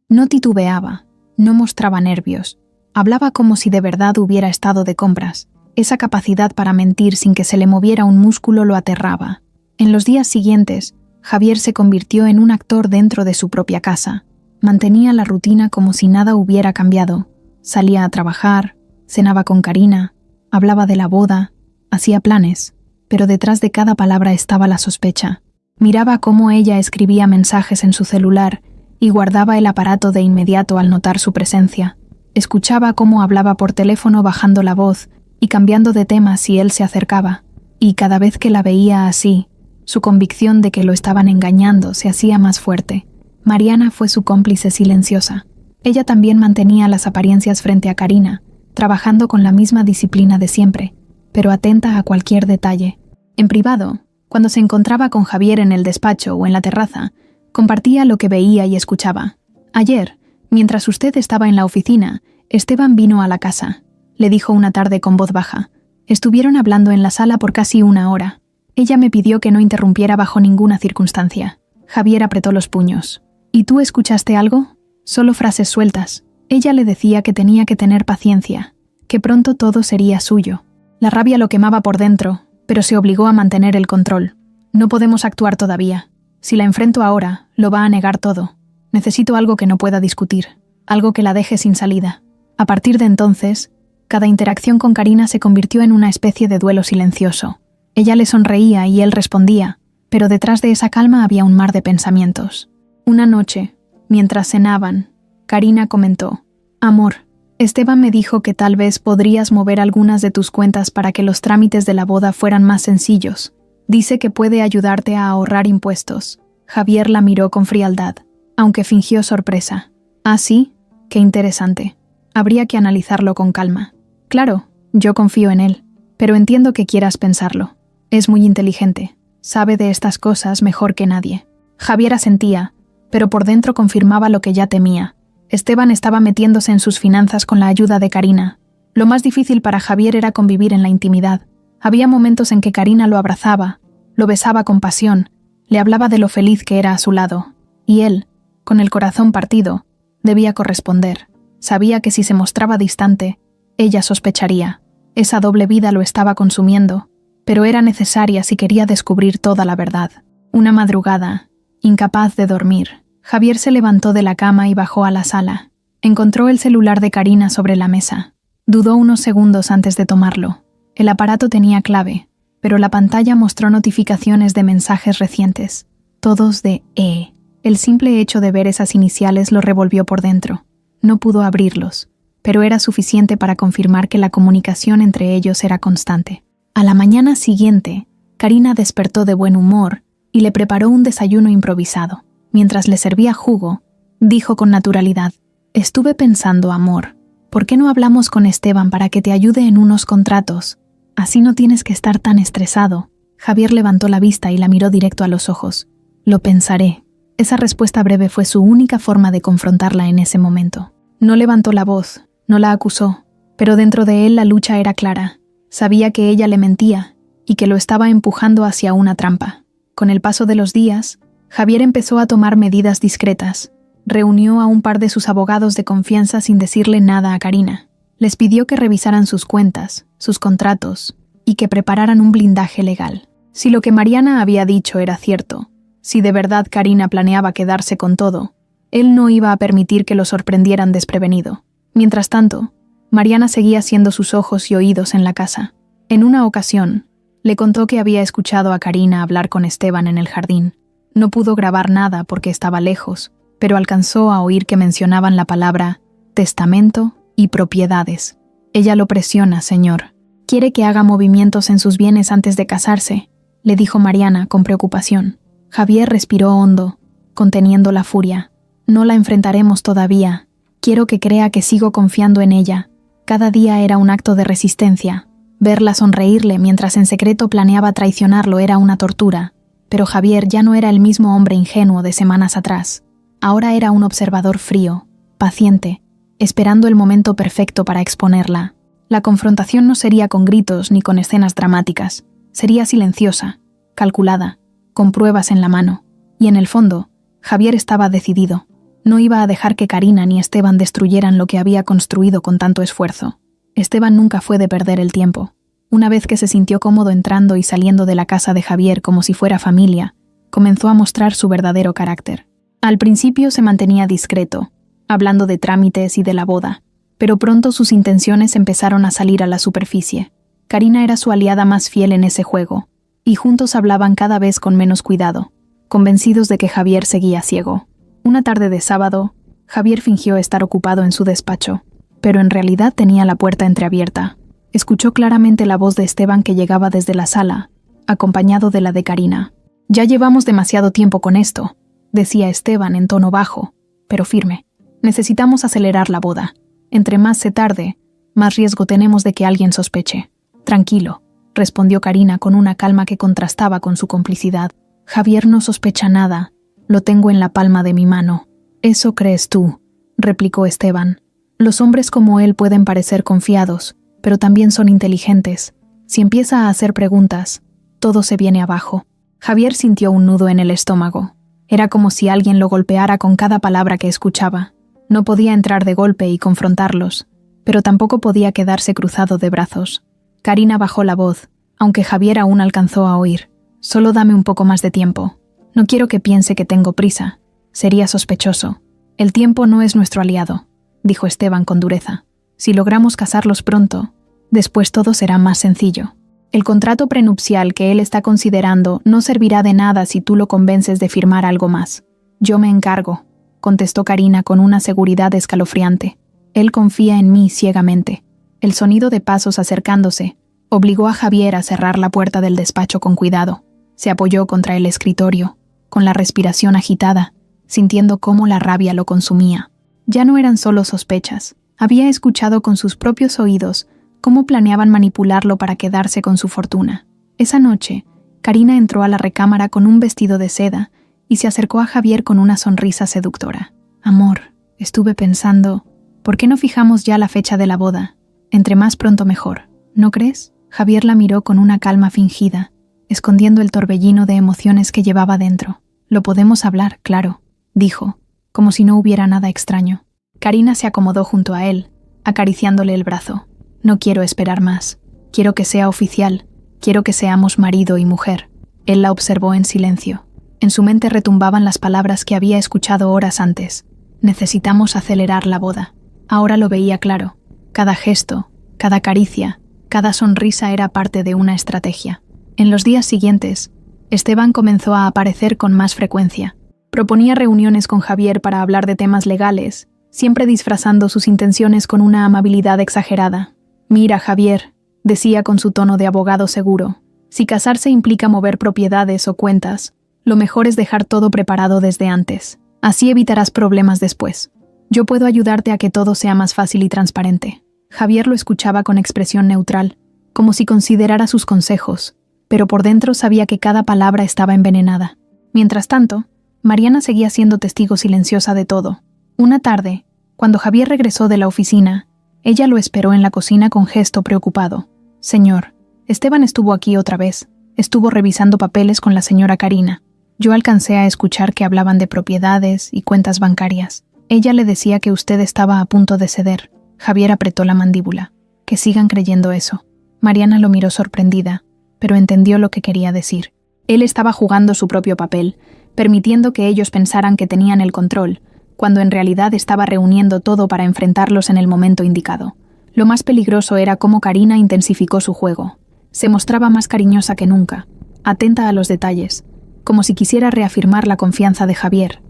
No titubeaba, no mostraba nervios. Hablaba como si de verdad hubiera estado de compras. Esa capacidad para mentir sin que se le moviera un músculo lo aterraba. En los días siguientes, Javier se convirtió en un actor dentro de su propia casa. Mantenía la rutina como si nada hubiera cambiado. Salía a trabajar, cenaba con Karina, hablaba de la boda, hacía planes, pero detrás de cada palabra estaba la sospecha. Miraba cómo ella escribía mensajes en su celular y guardaba el aparato de inmediato al notar su presencia. Escuchaba cómo hablaba por teléfono bajando la voz y cambiando de tema si él se acercaba. Y cada vez que la veía así, su convicción de que lo estaban engañando se hacía más fuerte. Mariana fue su cómplice silenciosa. Ella también mantenía las apariencias frente a Karina, trabajando con la misma disciplina de siempre, pero atenta a cualquier detalle. En privado, cuando se encontraba con Javier en el despacho o en la terraza, compartía lo que veía y escuchaba. Ayer, mientras usted estaba en la oficina, Esteban vino a la casa, le dijo una tarde con voz baja. Estuvieron hablando en la sala por casi 1 hora. Ella me pidió que no interrumpiera bajo ninguna circunstancia. Javier apretó los puños. ¿Y tú escuchaste algo? Solo frases sueltas. Ella le decía que tenía que tener paciencia, que pronto todo sería suyo. La rabia lo quemaba por dentro, pero se obligó a mantener el control. No podemos actuar todavía. Si la enfrento ahora, lo va a negar todo. Necesito algo que no pueda discutir, algo que la deje sin salida. A partir de entonces, cada interacción con Karina se convirtió en una especie de duelo silencioso. Ella le sonreía y él respondía, pero detrás de esa calma había un mar de pensamientos. Una noche, mientras cenaban, Karina comentó: «Amor, Esteban me dijo que tal vez podrías mover algunas de tus cuentas para que los trámites de la boda fueran más sencillos. Dice que puede ayudarte a ahorrar impuestos». Javier la miró con frialdad, aunque fingió sorpresa. «¿Ah, sí? Qué interesante. Habría que analizarlo con calma. Claro, yo confío en él, pero entiendo que quieras pensarlo. Es muy inteligente. Sabe de estas cosas mejor que nadie». Javier asentía, pero por dentro confirmaba lo que ya temía. Esteban estaba metiéndose en sus finanzas con la ayuda de Karina. Lo más difícil para Javier era convivir en la intimidad. Había momentos en que Karina lo abrazaba, lo besaba con pasión, le hablaba de lo feliz que era a su lado. Y él, con el corazón partido, debía corresponder. Sabía que si se mostraba distante, ella sospecharía. Esa doble vida lo estaba consumiendo, pero era necesaria si quería descubrir toda la verdad. Una madrugada, incapaz de dormir, Javier se levantó de la cama y bajó a la sala. Encontró el celular de Karina sobre la mesa. Dudó unos segundos antes de tomarlo. El aparato tenía clave, pero la pantalla mostró notificaciones de mensajes recientes, todos de E. El simple hecho de ver esas iniciales lo revolvió por dentro. No pudo abrirlos, pero era suficiente para confirmar que la comunicación entre ellos era constante. A la mañana siguiente, Karina despertó de buen humor y le preparó un desayuno improvisado. Mientras le servía jugo, dijo con naturalidad: «Estuve pensando, amor, ¿por qué no hablamos con Esteban para que te ayude en unos contratos? Así no tienes que estar tan estresado». Javier levantó la vista y la miró directo a los ojos. «Lo pensaré». Esa respuesta breve fue su única forma de confrontarla en ese momento. No levantó la voz, no la acusó, pero dentro de él la lucha era clara. Sabía que ella le mentía y que lo estaba empujando hacia una trampa. Con el paso de los días, Javier empezó a tomar medidas discretas. Reunió a un par de sus abogados de confianza sin decirle nada a Karina. Les pidió que revisaran sus cuentas, sus contratos, y que prepararan un blindaje legal. Si lo que Mariana había dicho era cierto, si de verdad Karina planeaba quedarse con todo, él no iba a permitir que lo sorprendieran desprevenido. Mientras tanto, Mariana seguía siendo sus ojos y oídos en la casa. En una ocasión, le contó que había escuchado a Karina hablar con Esteban en el jardín. No pudo grabar nada porque estaba lejos, pero alcanzó a oír que mencionaban la palabra testamento y propiedades. Ella lo presiona, señor. Quiere que haga movimientos en sus bienes antes de casarse, le dijo Mariana con preocupación. Javier respiró hondo, conteniendo la furia. No la enfrentaremos todavía. Quiero que crea que sigo confiando en ella. Cada día era un acto de resistencia. Verla sonreírle mientras en secreto planeaba traicionarlo era una tortura. Pero Javier ya no era el mismo hombre ingenuo de semanas atrás. Ahora era un observador frío, paciente, esperando el momento perfecto para exponerla. La confrontación no sería con gritos ni con escenas dramáticas. Sería silenciosa, calculada, con pruebas en la mano. Y en el fondo, Javier estaba decidido. No iba a dejar que Karina ni Esteban destruyeran lo que había construido con tanto esfuerzo. Esteban nunca fue de perder el tiempo. Una vez que se sintió cómodo entrando y saliendo de la casa de Javier como si fuera familia, comenzó a mostrar su verdadero carácter. Al principio se mantenía discreto, hablando de trámites y de la boda, pero pronto sus intenciones empezaron a salir a la superficie. Karina era su aliada más fiel en ese juego, y juntos hablaban cada vez con menos cuidado, convencidos de que Javier seguía ciego. Una tarde de sábado, Javier fingió estar ocupado en su despacho, pero en realidad tenía la puerta entreabierta. Escuchó claramente la voz de Esteban que llegaba desde la sala, acompañado de la de Karina. «Ya llevamos demasiado tiempo con esto», decía Esteban en tono bajo, pero firme. «Necesitamos acelerar la boda. Entre más se tarde, más riesgo tenemos de que alguien sospeche». «Tranquilo», respondió Karina con una calma que contrastaba con su complicidad. «Javier no sospecha nada. Lo tengo en la palma de mi mano». «Eso crees tú», replicó Esteban. «Los hombres como él pueden parecer confiados, pero también son inteligentes. Si empieza a hacer preguntas, todo se viene abajo». Javier sintió un nudo en el estómago. Era como si alguien lo golpeara con cada palabra que escuchaba. No podía entrar de golpe y confrontarlos, pero tampoco podía quedarse cruzado de brazos. Karina bajó la voz, aunque Javier aún alcanzó a oír. «Solo dame un poco más de tiempo. No quiero que piense que tengo prisa. Sería sospechoso. El tiempo no es nuestro aliado», dijo Esteban con dureza. «Si logramos casarlos pronto, después todo será más sencillo. El contrato prenupcial que él está considerando no servirá de nada si tú lo convences de firmar algo más». «Yo me encargo», contestó Karina con una seguridad escalofriante. «Él confía en mí ciegamente». El sonido de pasos acercándose obligó a Javier a cerrar la puerta del despacho con cuidado. Se apoyó contra el escritorio, con la respiración agitada, sintiendo cómo la rabia lo consumía. Ya no eran solo sospechas. Había escuchado con sus propios oídos cómo planeaban manipularlo para quedarse con su fortuna. Esa noche, Karina entró a la recámara con un vestido de seda y se acercó a Javier con una sonrisa seductora. «Amor, estuve pensando, ¿por qué no fijamos ya la fecha de la boda? Entre más pronto mejor, ¿no crees?». Javier la miró con una calma fingida, escondiendo el torbellino de emociones que llevaba dentro. «Lo podemos hablar, claro», dijo, como si no hubiera nada extraño. Karina se acomodó junto a él, acariciándole el brazo. «No quiero esperar más. Quiero que sea oficial. Quiero que seamos marido y mujer». Él la observó en silencio. En su mente retumbaban las palabras que había escuchado horas antes. «Necesitamos acelerar la boda». Ahora lo veía claro. Cada gesto, cada caricia, cada sonrisa era parte de una estrategia. En los días siguientes, Esteban comenzó a aparecer con más frecuencia. Proponía reuniones con Javier para hablar de temas legales, siempre disfrazando sus intenciones con una amabilidad exagerada. «Mira, Javier», decía con su tono de abogado seguro, «si casarse implica mover propiedades o cuentas, lo mejor es dejar todo preparado desde antes. Así evitarás problemas después. Yo puedo ayudarte a que todo sea más fácil y transparente». Javier lo escuchaba con expresión neutral, como si considerara sus consejos, pero por dentro sabía que cada palabra estaba envenenada. Mientras tanto, Mariana seguía siendo testigo silenciosa de todo. Una tarde, cuando Javier regresó de la oficina, ella lo esperó en la cocina con gesto preocupado. «Señor, Esteban estuvo aquí otra vez. Estuvo revisando papeles con la señora Karina. Yo alcancé a escuchar que hablaban de propiedades y cuentas bancarias. Ella le decía que usted estaba a punto de ceder». Javier apretó la mandíbula. «Que sigan creyendo eso». Mariana lo miró sorprendida, pero entendió lo que quería decir. Él estaba jugando su propio papel, permitiendo que ellos pensaran que tenían el control, cuando en realidad estaba reuniendo todo para enfrentarlos en el momento indicado. Lo más peligroso era cómo Karina intensificó su juego. Se mostraba más cariñosa que nunca, atenta a los detalles, como si quisiera reafirmar la confianza de Javier.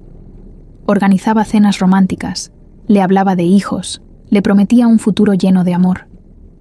Organizaba cenas románticas, le hablaba de hijos, le prometía un futuro lleno de amor.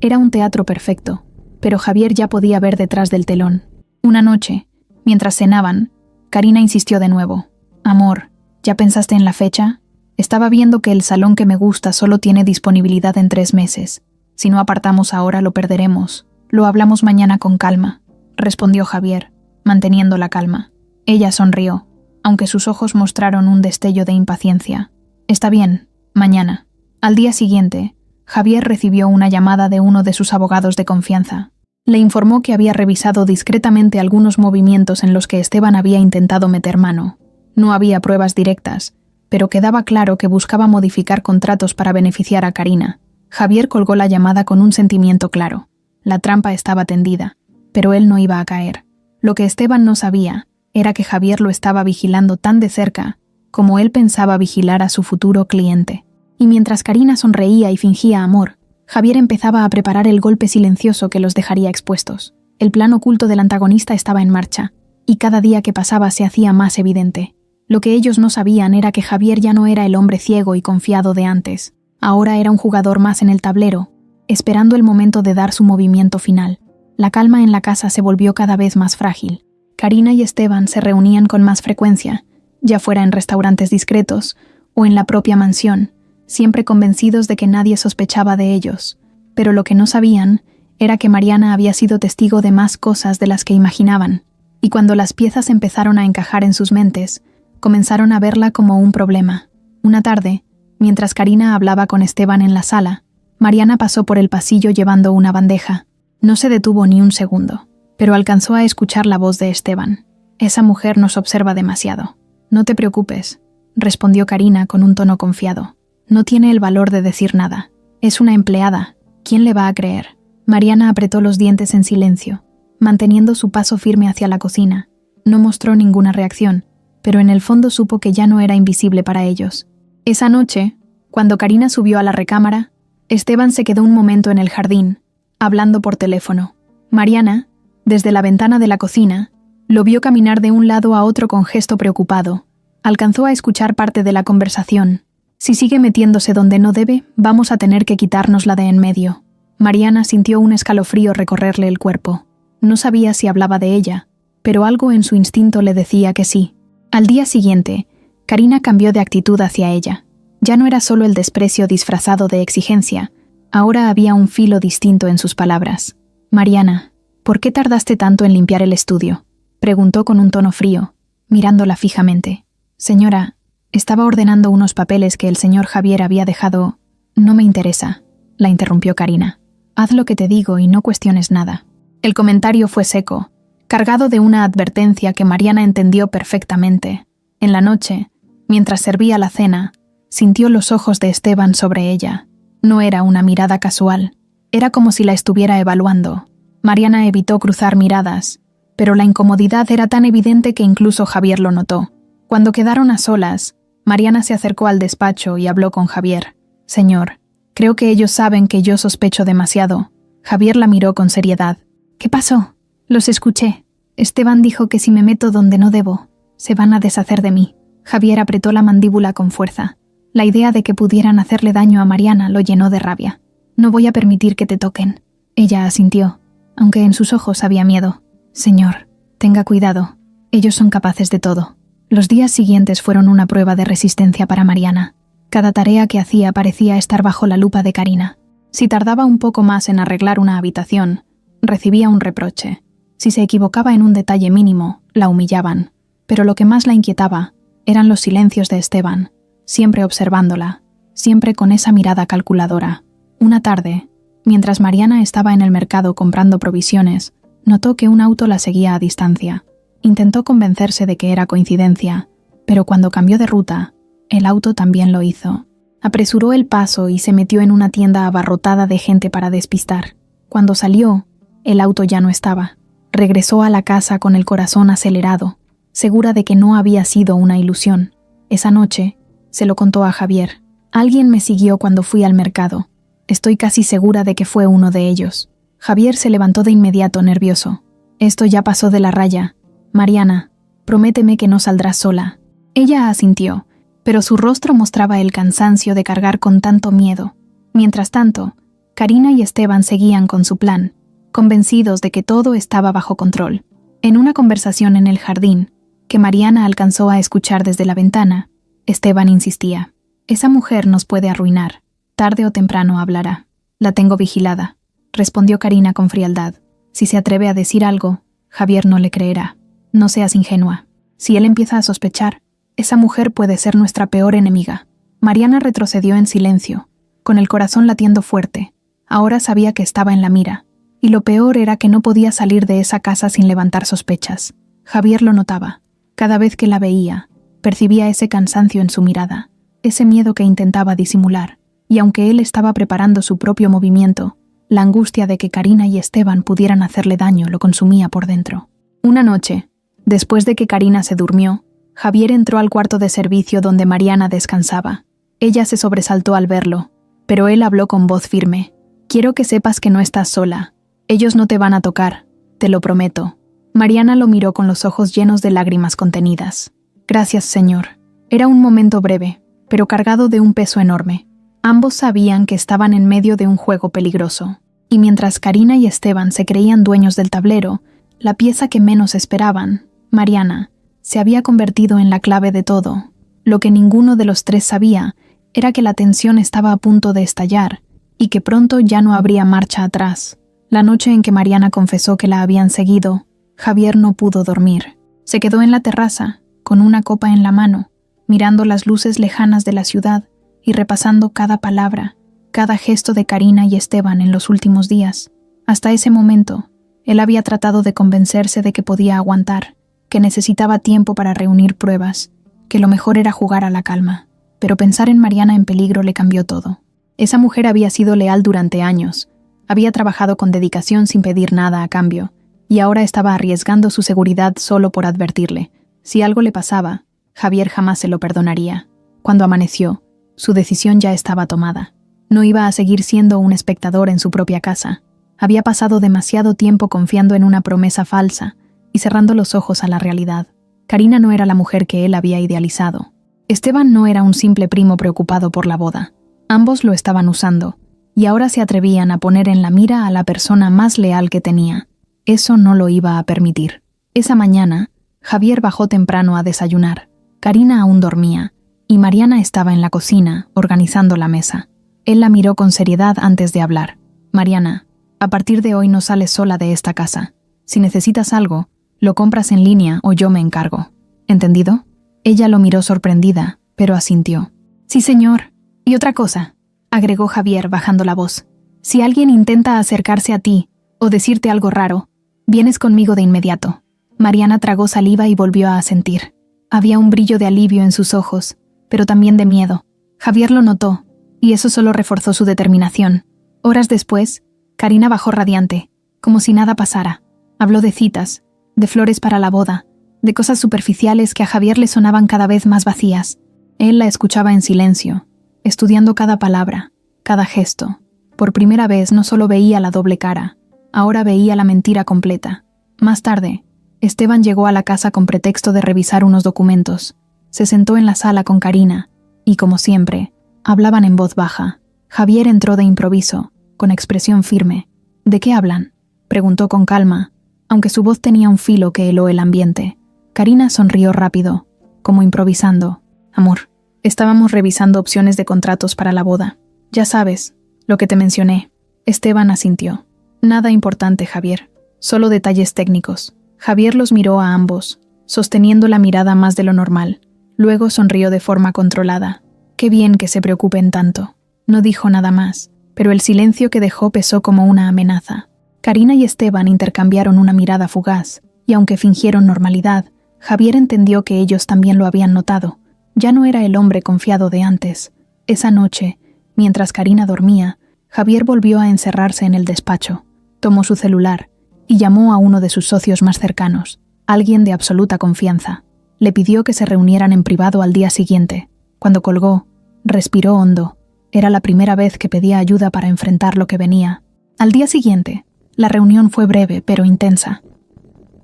Era un teatro perfecto, pero Javier ya podía ver detrás del telón. Una noche, mientras cenaban, Karina insistió de nuevo. «Amor, ¿ya pensaste en la fecha? Estaba viendo que el salón que me gusta solo tiene disponibilidad en 3 meses. Si no apartamos ahora lo perderemos. Lo hablamos mañana con calma», respondió Javier, manteniendo la calma. Ella sonrió, aunque sus ojos mostraron un destello de impaciencia. «Está bien, mañana». Al día siguiente, Javier recibió una llamada de uno de sus abogados de confianza. Le informó que había revisado discretamente algunos movimientos en los que Esteban había intentado meter mano. No había pruebas directas, pero quedaba claro que buscaba modificar contratos para beneficiar a Karina. Javier colgó la llamada con un sentimiento claro. La trampa estaba tendida, pero él no iba a caer. Lo que Esteban no sabía era que Javier lo estaba vigilando tan de cerca como él pensaba vigilar a su futuro cliente. Y mientras Karina sonreía y fingía amor, Javier empezaba a preparar el golpe silencioso que los dejaría expuestos. El plan oculto del antagonista estaba en marcha, y cada día que pasaba se hacía más evidente. Lo que ellos no sabían era que Javier ya no era el hombre ciego y confiado de antes. Ahora era un jugador más en el tablero, esperando el momento de dar su movimiento final. La calma en la casa se volvió cada vez más frágil. Karina y Esteban se reunían con más frecuencia, ya fuera en restaurantes discretos o en la propia mansión, siempre convencidos de que nadie sospechaba de ellos. Pero lo que no sabían era que Mariana había sido testigo de más cosas de las que imaginaban, y cuando las piezas empezaron a encajar en sus mentes, comenzaron a verla como un problema. Una tarde, mientras Karina hablaba con Esteban en la sala, Mariana pasó por el pasillo llevando una bandeja. No se detuvo ni un segundo, pero alcanzó a escuchar la voz de Esteban. «Esa mujer nos observa demasiado». «No te preocupes», respondió Karina con un tono confiado. «No tiene el valor de decir nada. Es una empleada. ¿Quién le va a creer?» Mariana apretó los dientes en silencio, manteniendo su paso firme hacia la cocina. No mostró ninguna reacción, pero en el fondo supo que ya no era invisible para ellos. Esa noche, cuando Karina subió a la recámara, Esteban se quedó un momento en el jardín, hablando por teléfono. Mariana, desde la ventana de la cocina, lo vio caminar de un lado a otro con gesto preocupado. Alcanzó a escuchar parte de la conversación. «Si sigue metiéndose donde no debe, vamos a tener que quitárnosla de en medio». Mariana sintió un escalofrío recorrerle el cuerpo. No sabía si hablaba de ella, pero algo en su instinto le decía que sí. Al día siguiente, Karina cambió de actitud hacia ella. Ya no era solo el desprecio disfrazado de exigencia, ahora había un filo distinto en sus palabras. «Mariana, ¿por qué tardaste tanto en limpiar el estudio?», preguntó con un tono frío, mirándola fijamente. «Señora, estaba ordenando unos papeles que el señor Javier había dejado». «No me interesa», la interrumpió Karina. «Haz lo que te digo y no cuestiones nada». El comentario fue seco, cargado de una advertencia que Mariana entendió perfectamente. En la noche, mientras servía la cena, sintió los ojos de Esteban sobre ella. No era una mirada casual, era como si la estuviera evaluando. Mariana evitó cruzar miradas, pero la incomodidad era tan evidente que incluso Javier lo notó. Cuando quedaron a solas, Mariana se acercó al despacho y habló con Javier. «Señor, creo que ellos saben que yo sospecho demasiado». Javier la miró con seriedad. «¿Qué pasó?» «Los escuché. Esteban dijo que si me meto donde no debo, se van a deshacer de mí». Javier apretó la mandíbula con fuerza. La idea de que pudieran hacerle daño a Mariana lo llenó de rabia. «No voy a permitir que te toquen». Ella asintió, aunque en sus ojos había miedo. «Señor, tenga cuidado. Ellos son capaces de todo». Los días siguientes fueron una prueba de resistencia para Mariana. Cada tarea que hacía parecía estar bajo la lupa de Karina. Si tardaba un poco más en arreglar una habitación, recibía un reproche. Si se equivocaba en un detalle mínimo, la humillaban. Pero lo que más la inquietaba eran los silencios de Esteban, siempre observándola, siempre con esa mirada calculadora. Una tarde, mientras Mariana estaba en el mercado comprando provisiones, notó que un auto la seguía a distancia. Intentó convencerse de que era coincidencia, pero cuando cambió de ruta, el auto también lo hizo. Apresuró el paso y se metió en una tienda abarrotada de gente para despistar. Cuando salió, el auto ya no estaba. Regresó a la casa con el corazón acelerado, segura de que no había sido una ilusión. Esa noche, se lo contó a Javier. «Alguien me siguió cuando fui al mercado. Estoy casi segura de que fue uno de ellos». Javier se levantó de inmediato, nervioso. «Esto ya pasó de la raya. Mariana, prométeme que no saldrás sola». Ella asintió, pero su rostro mostraba el cansancio de cargar con tanto miedo. Mientras tanto, Karina y Esteban seguían con su plan, convencidos de que todo estaba bajo control. En una conversación en el jardín, que Mariana alcanzó a escuchar desde la ventana, Esteban insistía: «Esa mujer nos puede arruinar. Tarde o temprano hablará. La tengo vigilada», respondió Karina con frialdad. «Si se atreve a decir algo, Javier no le creerá. No seas ingenua. Si él empieza a sospechar, esa mujer puede ser nuestra peor enemiga». Mariana retrocedió en silencio, con el corazón latiendo fuerte. Ahora sabía que estaba en la mira, y lo peor era que no podía salir de esa casa sin levantar sospechas. Javier lo notaba. Cada vez que la veía, percibía ese cansancio en su mirada, ese miedo que intentaba disimular, y aunque él estaba preparando su propio movimiento, la angustia de que Karina y Esteban pudieran hacerle daño lo consumía por dentro. Una noche, después de que Karina se durmió, Javier entró al cuarto de servicio donde Mariana descansaba. Ella se sobresaltó al verlo, pero él habló con voz firme: «Quiero que sepas que no estás sola. Ellos no te van a tocar, te lo prometo». Mariana lo miró con los ojos llenos de lágrimas contenidas. «Gracias, señor». Era un momento breve, pero cargado de un peso enorme. Ambos sabían que estaban en medio de un juego peligroso, y mientras Karina y Esteban se creían dueños del tablero, la pieza que menos esperaban, Mariana, se había convertido en la clave de todo. Lo que ninguno de los tres sabía era que la tensión estaba a punto de estallar y que pronto ya no habría marcha atrás. La noche en que Mariana confesó que la habían seguido, Javier no pudo dormir. Se quedó en la terraza, con una copa en la mano, mirando las luces lejanas de la ciudad y repasando cada palabra, cada gesto de Karina y Esteban en los últimos días. Hasta ese momento, él había tratado de convencerse de que podía aguantar, que necesitaba tiempo para reunir pruebas, que lo mejor era jugar a la calma. Pero pensar en Mariana en peligro le cambió todo. Esa mujer había sido leal durante años, había trabajado con dedicación sin pedir nada a cambio, y ahora estaba arriesgando su seguridad solo por advertirle. Si algo le pasaba, Javier jamás se lo perdonaría. Cuando amaneció, su decisión ya estaba tomada. No iba a seguir siendo un espectador en su propia casa. Había pasado demasiado tiempo confiando en una promesa falsa y cerrando los ojos a la realidad. Karina no era la mujer que él había idealizado. Esteban no era un simple primo preocupado por la boda. Ambos lo estaban usando, y ahora se atrevían a poner en la mira a la persona más leal que tenía. Eso no lo iba a permitir. Esa mañana, Javier bajó temprano a desayunar. Karina aún dormía, y Mariana estaba en la cocina, organizando la mesa. Él la miró con seriedad antes de hablar. «Mariana, a partir de hoy no sales sola de esta casa. Si necesitas algo, lo compras en línea o yo me encargo. ¿Entendido?» Ella lo miró sorprendida, pero asintió. «Sí, señor. Y otra cosa», agregó Javier bajando la voz. «Si alguien intenta acercarse a ti o decirte algo raro, vienes conmigo de inmediato». Mariana tragó saliva y volvió a asentir. Había un brillo de alivio en sus ojos, pero también de miedo. Javier lo notó, y eso solo reforzó su determinación. Horas después, Karina bajó radiante, como si nada pasara. Habló de citas, de flores para la boda, de cosas superficiales que a Javier le sonaban cada vez más vacías. Él la escuchaba en silencio, estudiando cada palabra, cada gesto. Por primera vez no solo veía la doble cara, ahora veía la mentira completa. Más tarde, Esteban llegó a la casa con pretexto de revisar unos documentos. Se sentó en la sala con Karina, y como siempre, hablaban en voz baja. Javier entró de improviso, con expresión firme. «¿De qué hablan?», preguntó con calma, aunque su voz tenía un filo que heló el ambiente. Karina sonrió rápido, como improvisando. «Amor, estábamos revisando opciones de contratos para la boda. Ya sabes, lo que te mencioné». Esteban asintió. «Nada importante, Javier, solo detalles técnicos». Javier los miró a ambos, sosteniendo la mirada más de lo normal. Luego sonrió de forma controlada. «Qué bien que se preocupen tanto». No dijo nada más, pero el silencio que dejó pesó como una amenaza. Karina y Esteban intercambiaron una mirada fugaz, y aunque fingieron normalidad, Javier entendió que ellos también lo habían notado. Ya no era el hombre confiado de antes. Esa noche, mientras Karina dormía, Javier volvió a encerrarse en el despacho. Tomó su celular y llamó a uno de sus socios más cercanos, alguien de absoluta confianza. Le pidió que se reunieran en privado al día siguiente. Cuando colgó, respiró hondo. Era la primera vez que pedía ayuda para enfrentar lo que venía. Al día siguiente, la reunión fue breve pero intensa.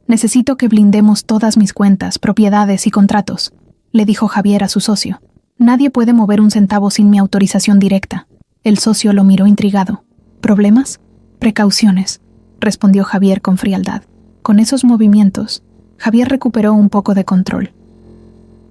«Necesito que blindemos todas mis cuentas, propiedades y contratos», le dijo Javier a su socio. Nadie puede mover un centavo sin mi autorización directa. El socio lo miró intrigado. ¿Problemas? Precauciones, respondió Javier con frialdad. Con esos movimientos, Javier recuperó un poco de control.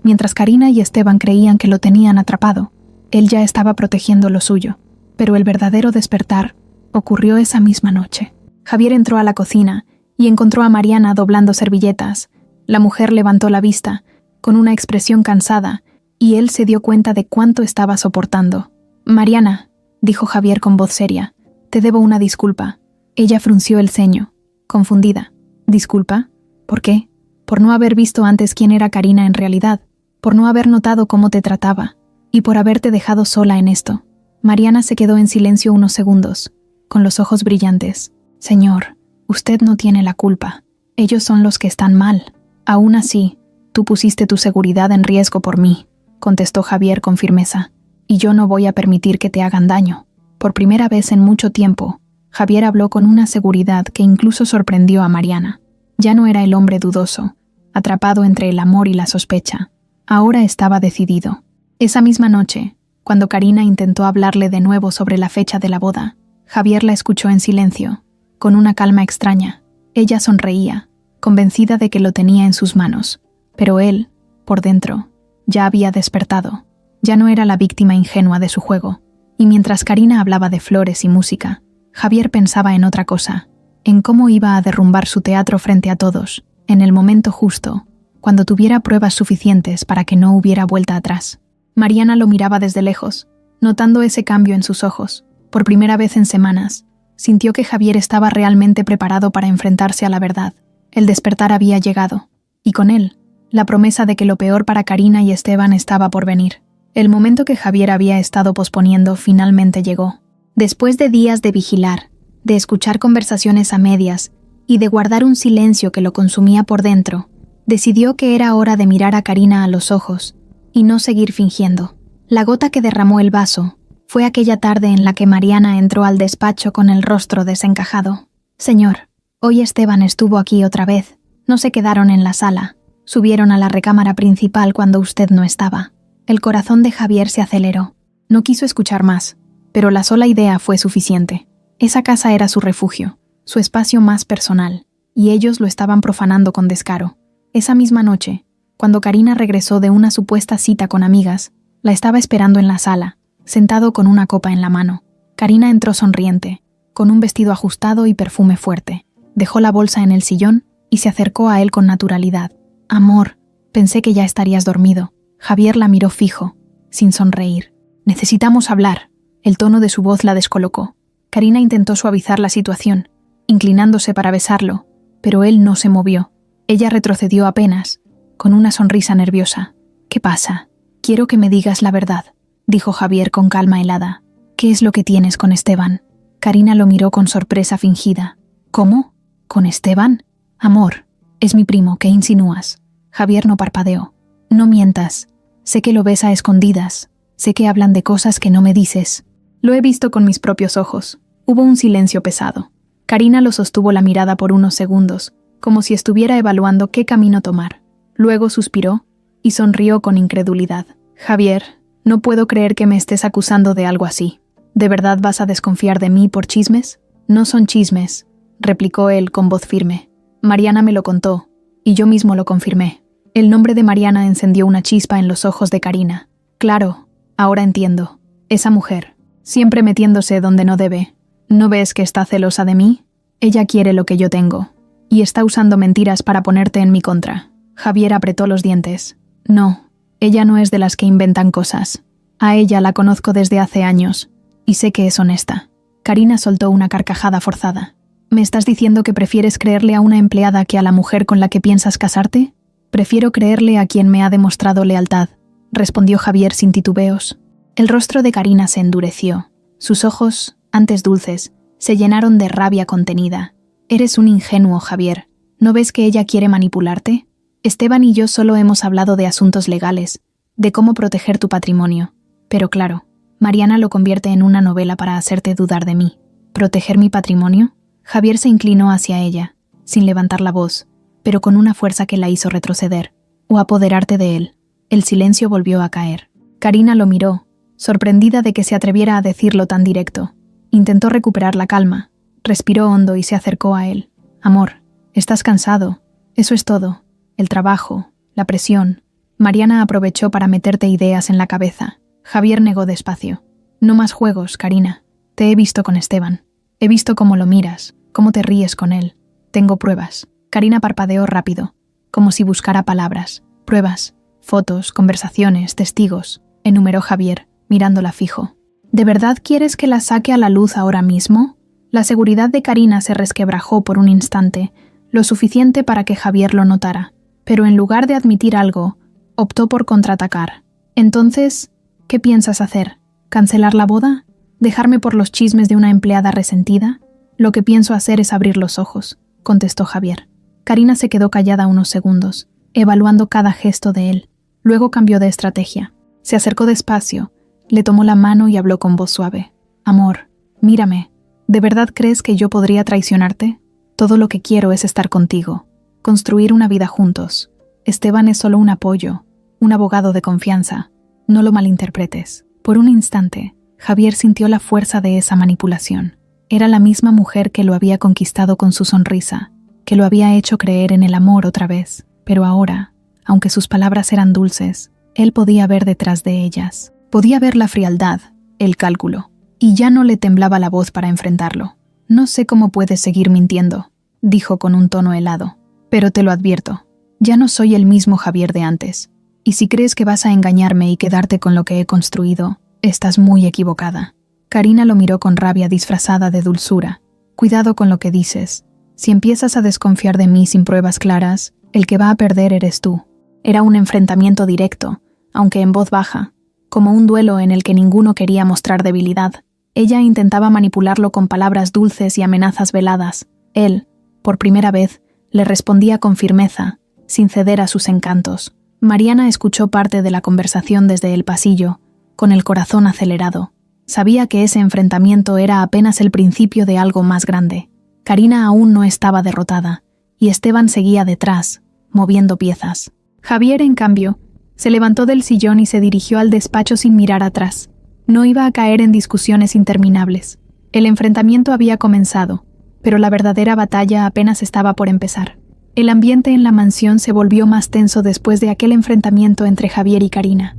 Mientras Karina y Esteban creían que lo tenían atrapado, él ya estaba protegiendo lo suyo. Pero el verdadero despertar ocurrió esa misma noche. Javier entró a la cocina y encontró a Mariana doblando servilletas. La mujer levantó la vista, con una expresión cansada, y él se dio cuenta de cuánto estaba soportando. «Mariana», dijo Javier con voz seria, «te debo una disculpa». Ella frunció el ceño, confundida. «¿Disculpa? ¿Por qué?» «Por no haber visto antes quién era Karina en realidad, por no haber notado cómo te trataba, y por haberte dejado sola en esto». Mariana se quedó en silencio unos segundos, con los ojos brillantes. «Señor, usted no tiene la culpa. Ellos son los que están mal. Aún así, tú pusiste tu seguridad en riesgo por mí», contestó Javier con firmeza. «Y yo no voy a permitir que te hagan daño». Por primera vez en mucho tiempo, Javier habló con una seguridad que incluso sorprendió a Mariana. Ya no era el hombre dudoso, atrapado entre el amor y la sospecha. Ahora estaba decidido. Esa misma noche, cuando Karina intentó hablarle de nuevo sobre la fecha de la boda, Javier la escuchó en silencio, con una calma extraña. Ella sonreía, convencida de que lo tenía en sus manos. Pero él, por dentro, ya había despertado. Ya no era la víctima ingenua de su juego. Y mientras Karina hablaba de flores y música, Javier pensaba en otra cosa, en cómo iba a derrumbar su teatro frente a todos, en el momento justo, cuando tuviera pruebas suficientes para que no hubiera vuelta atrás. Mariana lo miraba desde lejos, notando ese cambio en sus ojos. Por primera vez en semanas, sintió que Javier estaba realmente preparado para enfrentarse a la verdad. El despertar había llegado, y con él, la promesa de que lo peor para Karina y Esteban estaba por venir. El momento que Javier había estado posponiendo finalmente llegó. Después de días de vigilar, de escuchar conversaciones a medias y de guardar un silencio que lo consumía por dentro, decidió que era hora de mirar a Karina a los ojos y no seguir fingiendo. La gota que derramó el vaso fue aquella tarde en la que Mariana entró al despacho con el rostro desencajado. «Señor, hoy Esteban estuvo aquí otra vez. No se quedaron en la sala. Subieron a la recámara principal cuando usted no estaba». El corazón de Javier se aceleró. No quiso escuchar más, pero la sola idea fue suficiente. Esa casa era su refugio, su espacio más personal, y ellos lo estaban profanando con descaro. Esa misma noche, cuando Karina regresó de una supuesta cita con amigas, la estaba esperando en la sala, sentado con una copa en la mano. Karina entró sonriente, con un vestido ajustado y perfume fuerte. Dejó la bolsa en el sillón y se acercó a él con naturalidad. «Amor, pensé que ya estarías dormido». Javier la miró fijo, sin sonreír. «Necesitamos hablar». El tono de su voz la descolocó. Karina intentó suavizar la situación, inclinándose para besarlo, pero él no se movió. Ella retrocedió apenas, con una sonrisa nerviosa. «¿Qué pasa? Quiero que me digas la verdad», dijo Javier con calma helada. «¿Qué es lo que tienes con Esteban?» Karina lo miró con sorpresa fingida. «¿Cómo? ¿Con Esteban? Amor, es mi primo, ¿qué insinúas?» Javier no parpadeó. «No mientas. Sé que lo ves a escondidas. Sé que hablan de cosas que no me dices». «Lo he visto con mis propios ojos». Hubo un silencio pesado. Karina lo sostuvo la mirada por unos segundos, como si estuviera evaluando qué camino tomar. Luego suspiró y sonrió con incredulidad. «Javier, no puedo creer que me estés acusando de algo así. ¿De verdad vas a desconfiar de mí por chismes?» «No son chismes», replicó él con voz firme. «Mariana me lo contó, y yo mismo lo confirmé». El nombre de Mariana encendió una chispa en los ojos de Karina. «Claro, ahora entiendo. Esa mujer, siempre metiéndose donde no debe. ¿No ves que está celosa de mí? Ella quiere lo que yo tengo. Y está usando mentiras para ponerte en mi contra». Javier apretó los dientes. «No, ella no es de las que inventan cosas. A ella la conozco desde hace años, y sé que es honesta». Karina soltó una carcajada forzada. «¿Me estás diciendo que prefieres creerle a una empleada que a la mujer con la que piensas casarte?» «Prefiero creerle a quien me ha demostrado lealtad», respondió Javier sin titubeos. El rostro de Karina se endureció. Sus ojos, antes dulces, se llenaron de rabia contenida. «Eres un ingenuo, Javier. ¿No ves que ella quiere manipularte? Esteban y yo solo hemos hablado de asuntos legales, de cómo proteger tu patrimonio. Pero claro, Mariana lo convierte en una novela para hacerte dudar de mí. ¿Proteger mi patrimonio?» Javier se inclinó hacia ella, sin levantar la voz, pero con una fuerza que la hizo retroceder, o apoderarte de él. El silencio volvió a caer. Karina lo miró, sorprendida de que se atreviera a decirlo tan directo. Intentó recuperar la calma, respiró hondo y se acercó a él. Amor, estás cansado. Eso es todo. El trabajo, la presión. Mariana aprovechó para meterte ideas en la cabeza. Javier negó despacio. No más juegos, Karina. Te he visto con Esteban. He visto cómo lo miras, cómo te ríes con él. Tengo pruebas. Karina parpadeó rápido, como si buscara palabras. Pruebas, fotos, conversaciones, testigos, enumeró Javier, mirándola fijo. ¿De verdad quieres que la saque a la luz ahora mismo? La seguridad de Karina se resquebrajó por un instante, lo suficiente para que Javier lo notara, pero en lugar de admitir algo, optó por contraatacar. Entonces, ¿qué piensas hacer? ¿Cancelar la boda? ¿Dejarme por los chismes de una empleada resentida? Lo que pienso hacer es abrir los ojos, contestó Javier. Karina se quedó callada unos segundos, evaluando cada gesto de él. Luego cambió de estrategia. Se acercó despacio, le tomó la mano y habló con voz suave. Amor, mírame. ¿De verdad crees que yo podría traicionarte? Todo lo que quiero es estar contigo, construir una vida juntos. Esteban es solo un apoyo, un abogado de confianza. No lo malinterpretes. Por un instante, Javier sintió la fuerza de esa manipulación. Era la misma mujer que lo había conquistado con su sonrisa, que lo había hecho creer en el amor otra vez. Pero ahora, aunque sus palabras eran dulces, él podía ver detrás de ellas. Podía ver la frialdad, el cálculo, y ya no le temblaba la voz para enfrentarlo. No sé cómo puedes seguir mintiendo, dijo con un tono helado, pero te lo advierto, ya no soy el mismo Javier de antes, y si crees que vas a engañarme y quedarte con lo que he construido, estás muy equivocada. Karina lo miró con rabia disfrazada de dulzura. Cuidado con lo que dices. Si empiezas a desconfiar de mí sin pruebas claras, el que va a perder eres tú. Era un enfrentamiento directo, aunque en voz baja, como un duelo en el que ninguno quería mostrar debilidad. Ella intentaba manipularlo con palabras dulces y amenazas veladas. Él, por primera vez, le respondía con firmeza, sin ceder a sus encantos. Mariana escuchó parte de la conversación desde el pasillo, con el corazón acelerado. Sabía que ese enfrentamiento era apenas el principio de algo más grande. Karina aún no estaba derrotada, y Esteban seguía detrás, moviendo piezas. Javier, en cambio, se levantó del sillón y se dirigió al despacho sin mirar atrás. No iba a caer en discusiones interminables. El enfrentamiento había comenzado, pero la verdadera batalla apenas estaba por empezar. El ambiente en la mansión se volvió más tenso después de aquel enfrentamiento entre Javier y Karina.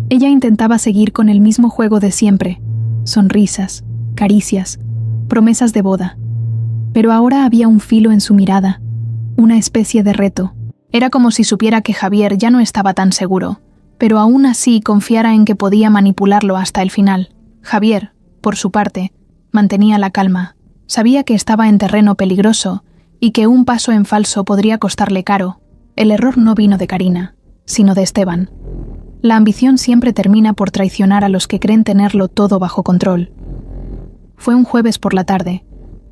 Ella intentaba seguir con el mismo juego de siempre, sonrisas, caricias, promesas de boda. Pero ahora había un filo en su mirada, una especie de reto. Era como si supiera que Javier ya no estaba tan seguro, pero aún así confiara en que podía manipularlo hasta el final. Javier, por su parte, mantenía la calma. Sabía que estaba en terreno peligroso y que un paso en falso podría costarle caro. El error no vino de Karina, sino de Esteban. La ambición siempre termina por traicionar a los que creen tenerlo todo bajo control. Fue un jueves por la tarde,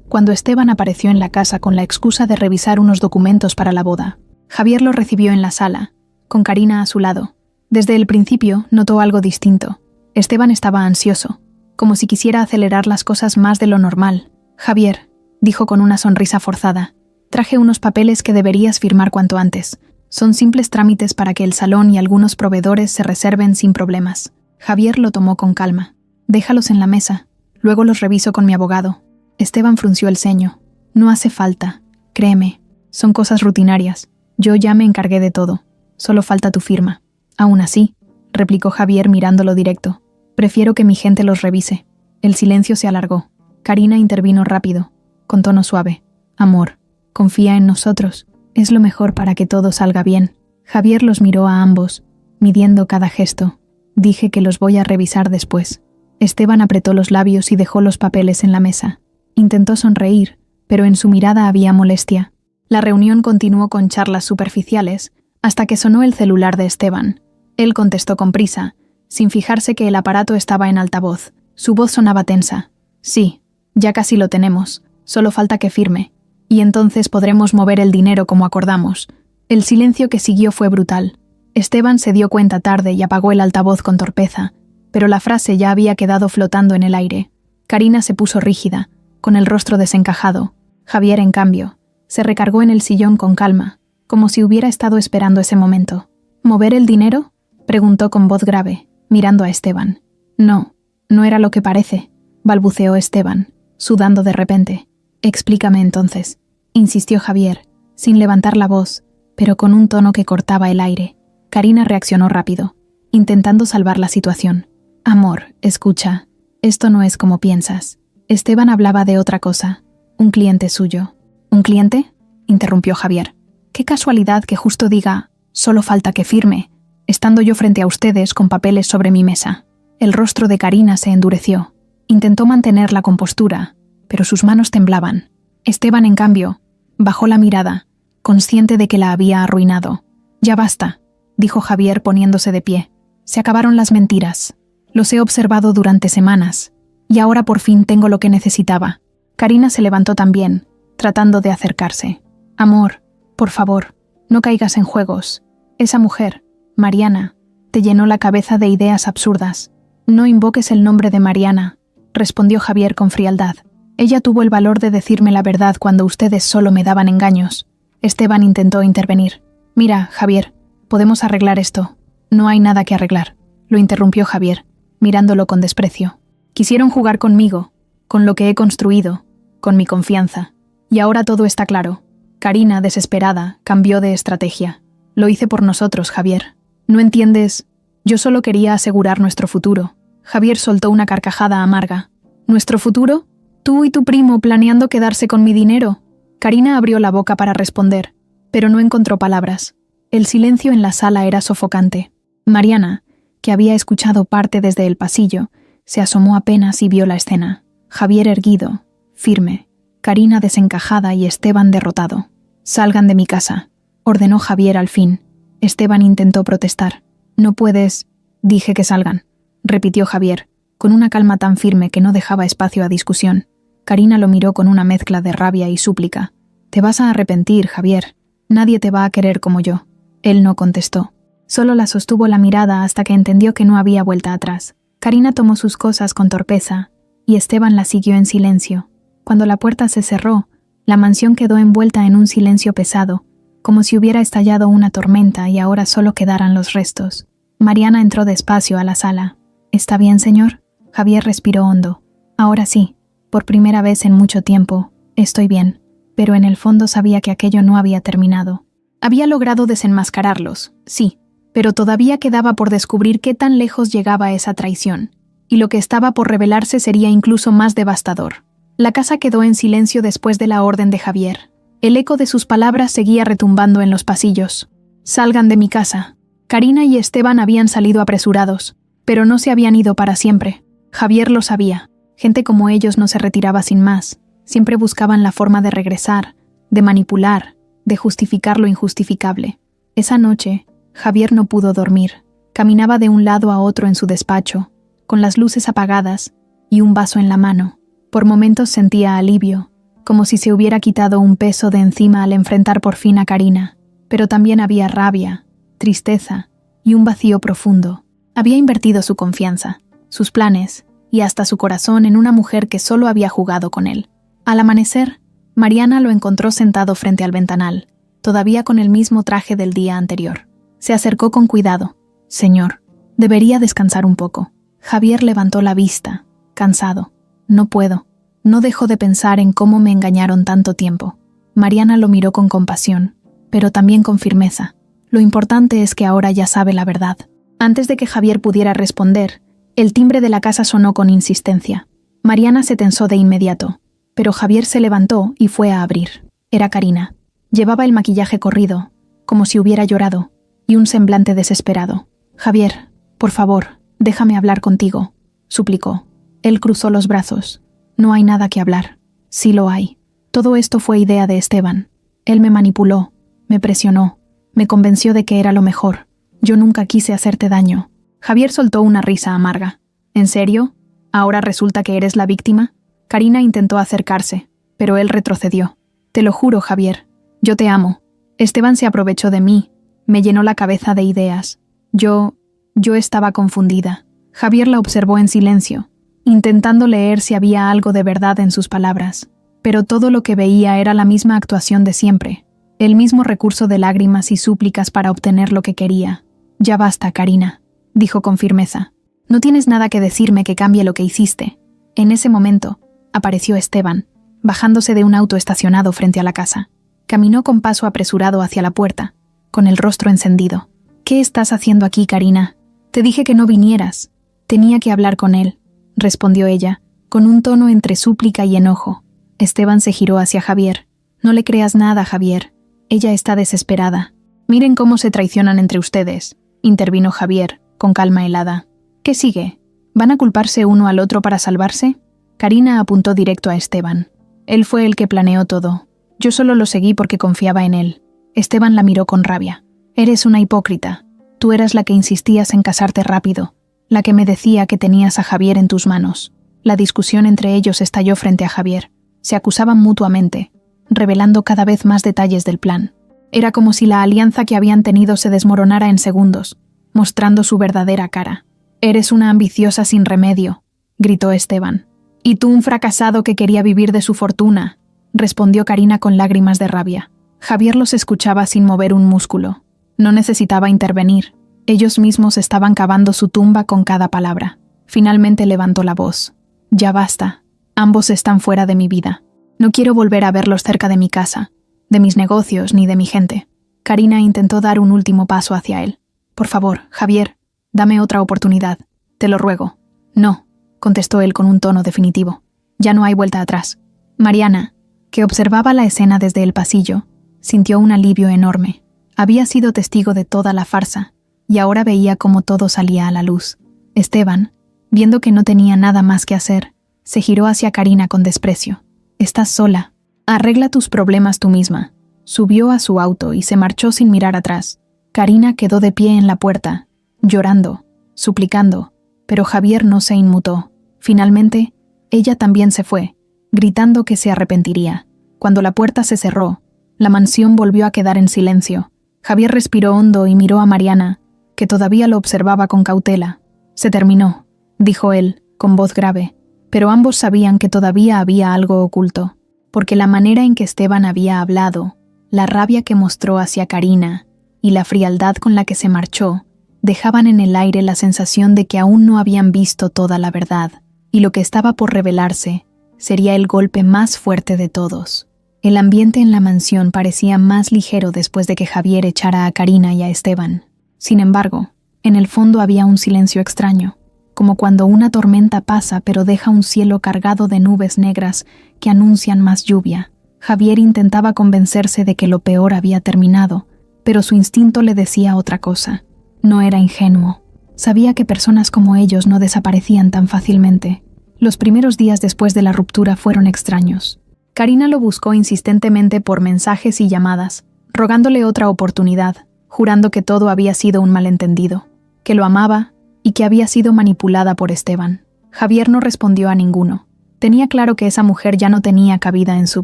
cuando Esteban apareció en la casa con la excusa de revisar unos documentos para la boda. Javier lo recibió en la sala, con Karina a su lado. Desde el principio notó algo distinto. Esteban estaba ansioso, como si quisiera acelerar las cosas más de lo normal. Javier, dijo con una sonrisa forzada, traje unos papeles que deberías firmar cuanto antes. Son simples trámites para que el salón y algunos proveedores se reserven sin problemas. Javier lo tomó con calma. Déjalos en la mesa, luego los reviso con mi abogado. Esteban frunció el ceño. No hace falta, créeme, son cosas rutinarias. Yo ya me encargué de todo, solo falta tu firma. Aún así, replicó Javier mirándolo directo, prefiero que mi gente los revise. El silencio se alargó. Karina intervino rápido, con tono suave. Amor, confía en nosotros. Es lo mejor para que todo salga bien. Javier los miró a ambos, midiendo cada gesto. Dije que los voy a revisar después. Esteban apretó los labios y dejó los papeles en la mesa. Intentó sonreír, pero en su mirada había molestia. La reunión continuó con charlas superficiales, hasta que sonó el celular de Esteban. Él contestó con prisa, sin fijarse que el aparato estaba en altavoz. Su voz sonaba tensa. Sí, ya casi lo tenemos, solo falta que firme. Y entonces podremos mover el dinero como acordamos. El silencio que siguió fue brutal. Esteban se dio cuenta tarde y apagó el altavoz con torpeza, pero la frase ya había quedado flotando en el aire. Karina se puso rígida, con el rostro desencajado. Javier, en cambio, se recargó en el sillón con calma, como si hubiera estado esperando ese momento. ¿Mover el dinero? Preguntó con voz grave, mirando a Esteban. No, no era lo que parece, balbuceó Esteban, sudando de repente. Explícame entonces, insistió Javier, sin levantar la voz, pero con un tono que cortaba el aire. Karina reaccionó rápido, intentando salvar la situación. Amor, escucha, esto no es como piensas. Esteban hablaba de otra cosa, un cliente suyo. ¿Un cliente?, interrumpió Javier. Qué casualidad que justo diga, solo falta que firme, estando yo frente a ustedes con papeles sobre mi mesa. El rostro de Karina se endureció. Intentó mantener la compostura, pero sus manos temblaban. Esteban, en cambio, bajó la mirada, consciente de que la había arruinado. Ya basta, dijo Javier poniéndose de pie. Se acabaron las mentiras. Los he observado durante semanas, y ahora por fin tengo lo que necesitaba. Karina se levantó también, tratando de acercarse. Amor, por favor, no caigas en juegos. Esa mujer, Mariana, te llenó la cabeza de ideas absurdas. No invoques el nombre de Mariana, respondió Javier con frialdad. Ella tuvo el valor de decirme la verdad cuando ustedes solo me daban engaños. Esteban intentó intervenir. Mira, Javier, podemos arreglar esto. No hay nada que arreglar, lo interrumpió Javier, mirándolo con desprecio. Quisieron jugar conmigo, con lo que he construido, con mi confianza. Y ahora todo está claro. Karina, desesperada, cambió de estrategia. Lo hice por nosotros, Javier. ¿No entiendes? Yo solo quería asegurar nuestro futuro. Javier soltó una carcajada amarga. ¿Nuestro futuro? ¿Tú y tu primo planeando quedarse con mi dinero? Karina abrió la boca para responder, pero no encontró palabras. El silencio en la sala era sofocante. Mariana, que había escuchado parte desde el pasillo, se asomó apenas y vio la escena. Javier erguido, firme, Karina desencajada y Esteban derrotado. «Salgan de mi casa», ordenó Javier al fin. Esteban intentó protestar. «No puedes...». «Dije que salgan», repitió Javier, con una calma tan firme que no dejaba espacio a discusión. Karina lo miró con una mezcla de rabia y súplica. «Te vas a arrepentir, Javier. Nadie te va a querer como yo». Él no contestó. Solo la sostuvo la mirada hasta que entendió que no había vuelta atrás. Karina tomó sus cosas con torpeza, y Esteban la siguió en silencio. Cuando la puerta se cerró, la mansión quedó envuelta en un silencio pesado, como si hubiera estallado una tormenta y ahora solo quedaran los restos. Mariana entró despacio a la sala. «¿Está bien, señor?» Javier respiró hondo. «Ahora sí, por primera vez en mucho tiempo, estoy bien», pero en el fondo sabía que aquello no había terminado. Había logrado desenmascararlos, sí, pero todavía quedaba por descubrir qué tan lejos llegaba esa traición, y lo que estaba por revelarse sería incluso más devastador. La casa quedó en silencio después de la orden de Javier. El eco de sus palabras seguía retumbando en los pasillos. «Salgan de mi casa». Karina y Esteban habían salido apresurados, pero no se habían ido para siempre. Javier lo sabía. Gente como ellos no se retiraba sin más. Siempre buscaban la forma de regresar, de manipular, de justificar lo injustificable. Esa noche, Javier no pudo dormir. Caminaba de un lado a otro en su despacho, con las luces apagadas y un vaso en la mano. Por momentos sentía alivio, como si se hubiera quitado un peso de encima al enfrentar por fin a Karina. Pero también había rabia, tristeza y un vacío profundo. Había invertido su confianza, sus planes y hasta su corazón en una mujer que solo había jugado con él. Al amanecer, Mariana lo encontró sentado frente al ventanal, todavía con el mismo traje del día anterior. Se acercó con cuidado. «Señor, debería descansar un poco». Javier levantó la vista, cansado. «No puedo. No dejo de pensar en cómo me engañaron tanto tiempo». Mariana lo miró con compasión, pero también con firmeza. «Lo importante es que ahora ya sabe la verdad». Antes de que Javier pudiera responder, el timbre de la casa sonó con insistencia. Mariana se tensó de inmediato, pero Javier se levantó y fue a abrir. Era Karina. Llevaba el maquillaje corrido, como si hubiera llorado, y un semblante desesperado. «Javier, por favor, déjame hablar contigo», suplicó. Él cruzó los brazos. «No hay nada que hablar». «Sí lo hay. Todo esto fue idea de Esteban. Él me manipuló, me presionó, me convenció de que era lo mejor. Yo nunca quise hacerte daño». Javier soltó una risa amarga. «¿En serio? ¿Ahora resulta que eres la víctima?» Karina intentó acercarse, pero él retrocedió. «Te lo juro, Javier. Yo te amo. Esteban se aprovechó de mí. Me llenó la cabeza de ideas. Yo estaba confundida». Javier la observó en silencio, intentando leer si había algo de verdad en sus palabras. Pero todo lo que veía era la misma actuación de siempre, el mismo recurso de lágrimas y súplicas para obtener lo que quería. Ya basta, Karina, dijo con firmeza. No tienes nada que decirme que cambie lo que hiciste. En ese momento, apareció Esteban, bajándose de un auto estacionado frente a la casa. Caminó con paso apresurado hacia la puerta, con el rostro encendido. ¿Qué estás haciendo aquí, Karina? Te dije que no vinieras. Tenía que hablar con él, respondió ella, con un tono entre súplica y enojo. Esteban se giró hacia Javier. No le creas nada, Javier. Ella está desesperada. Miren cómo se traicionan entre ustedes, intervino Javier, con calma helada. ¿Qué sigue? ¿Van a culparse uno al otro para salvarse? Karina apuntó directo a Esteban. Él fue el que planeó todo. Yo solo lo seguí porque confiaba en él. Esteban la miró con rabia. Eres una hipócrita. Tú eras la que insistías en casarte rápido, la que me decía que tenías a Javier en tus manos. La discusión entre ellos estalló frente a Javier. Se acusaban mutuamente, revelando cada vez más detalles del plan. Era como si la alianza que habían tenido se desmoronara en segundos, mostrando su verdadera cara. «Eres una ambiciosa sin remedio», gritó Esteban. «Y tú un fracasado que quería vivir de su fortuna», respondió Karina con lágrimas de rabia. Javier los escuchaba sin mover un músculo. No necesitaba intervenir. Ellos mismos estaban cavando su tumba con cada palabra. Finalmente levantó la voz. «Ya basta. Ambos están fuera de mi vida. No quiero volver a verlos cerca de mi casa, de mis negocios ni de mi gente». Karina intentó dar un último paso hacia él. «Por favor, Javier, dame otra oportunidad. Te lo ruego». «No», contestó él con un tono definitivo. «Ya no hay vuelta atrás». Mariana, que observaba la escena desde el pasillo, sintió un alivio enorme. Había sido testigo de toda la farsa, y ahora veía cómo todo salía a la luz. Esteban, viendo que no tenía nada más que hacer, se giró hacia Karina con desprecio. «Estás sola. Arregla tus problemas tú misma». Subió a su auto y se marchó sin mirar atrás. Karina quedó de pie en la puerta, llorando, suplicando, pero Javier no se inmutó. Finalmente, ella también se fue, gritando que se arrepentiría. Cuando la puerta se cerró, la mansión volvió a quedar en silencio. Javier respiró hondo y miró a Mariana, que todavía lo observaba con cautela. «Se terminó», dijo él, con voz grave, pero ambos sabían que todavía había algo oculto, porque la manera en que Esteban había hablado, la rabia que mostró hacia Karina y la frialdad con la que se marchó, dejaban en el aire la sensación de que aún no habían visto toda la verdad, y lo que estaba por revelarse sería el golpe más fuerte de todos. El ambiente en la mansión parecía más ligero después de que Javier echara a Karina y a Esteban. Sin embargo, en el fondo había un silencio extraño, como cuando una tormenta pasa pero deja un cielo cargado de nubes negras que anuncian más lluvia. Javier intentaba convencerse de que lo peor había terminado, pero su instinto le decía otra cosa. No era ingenuo. Sabía que personas como ellos no desaparecían tan fácilmente. Los primeros días después de la ruptura fueron extraños. Karina lo buscó insistentemente por mensajes y llamadas, rogándole otra oportunidad, jurando que todo había sido un malentendido, que lo amaba y que había sido manipulada por Esteban. Javier no respondió a ninguno. Tenía claro que esa mujer ya no tenía cabida en su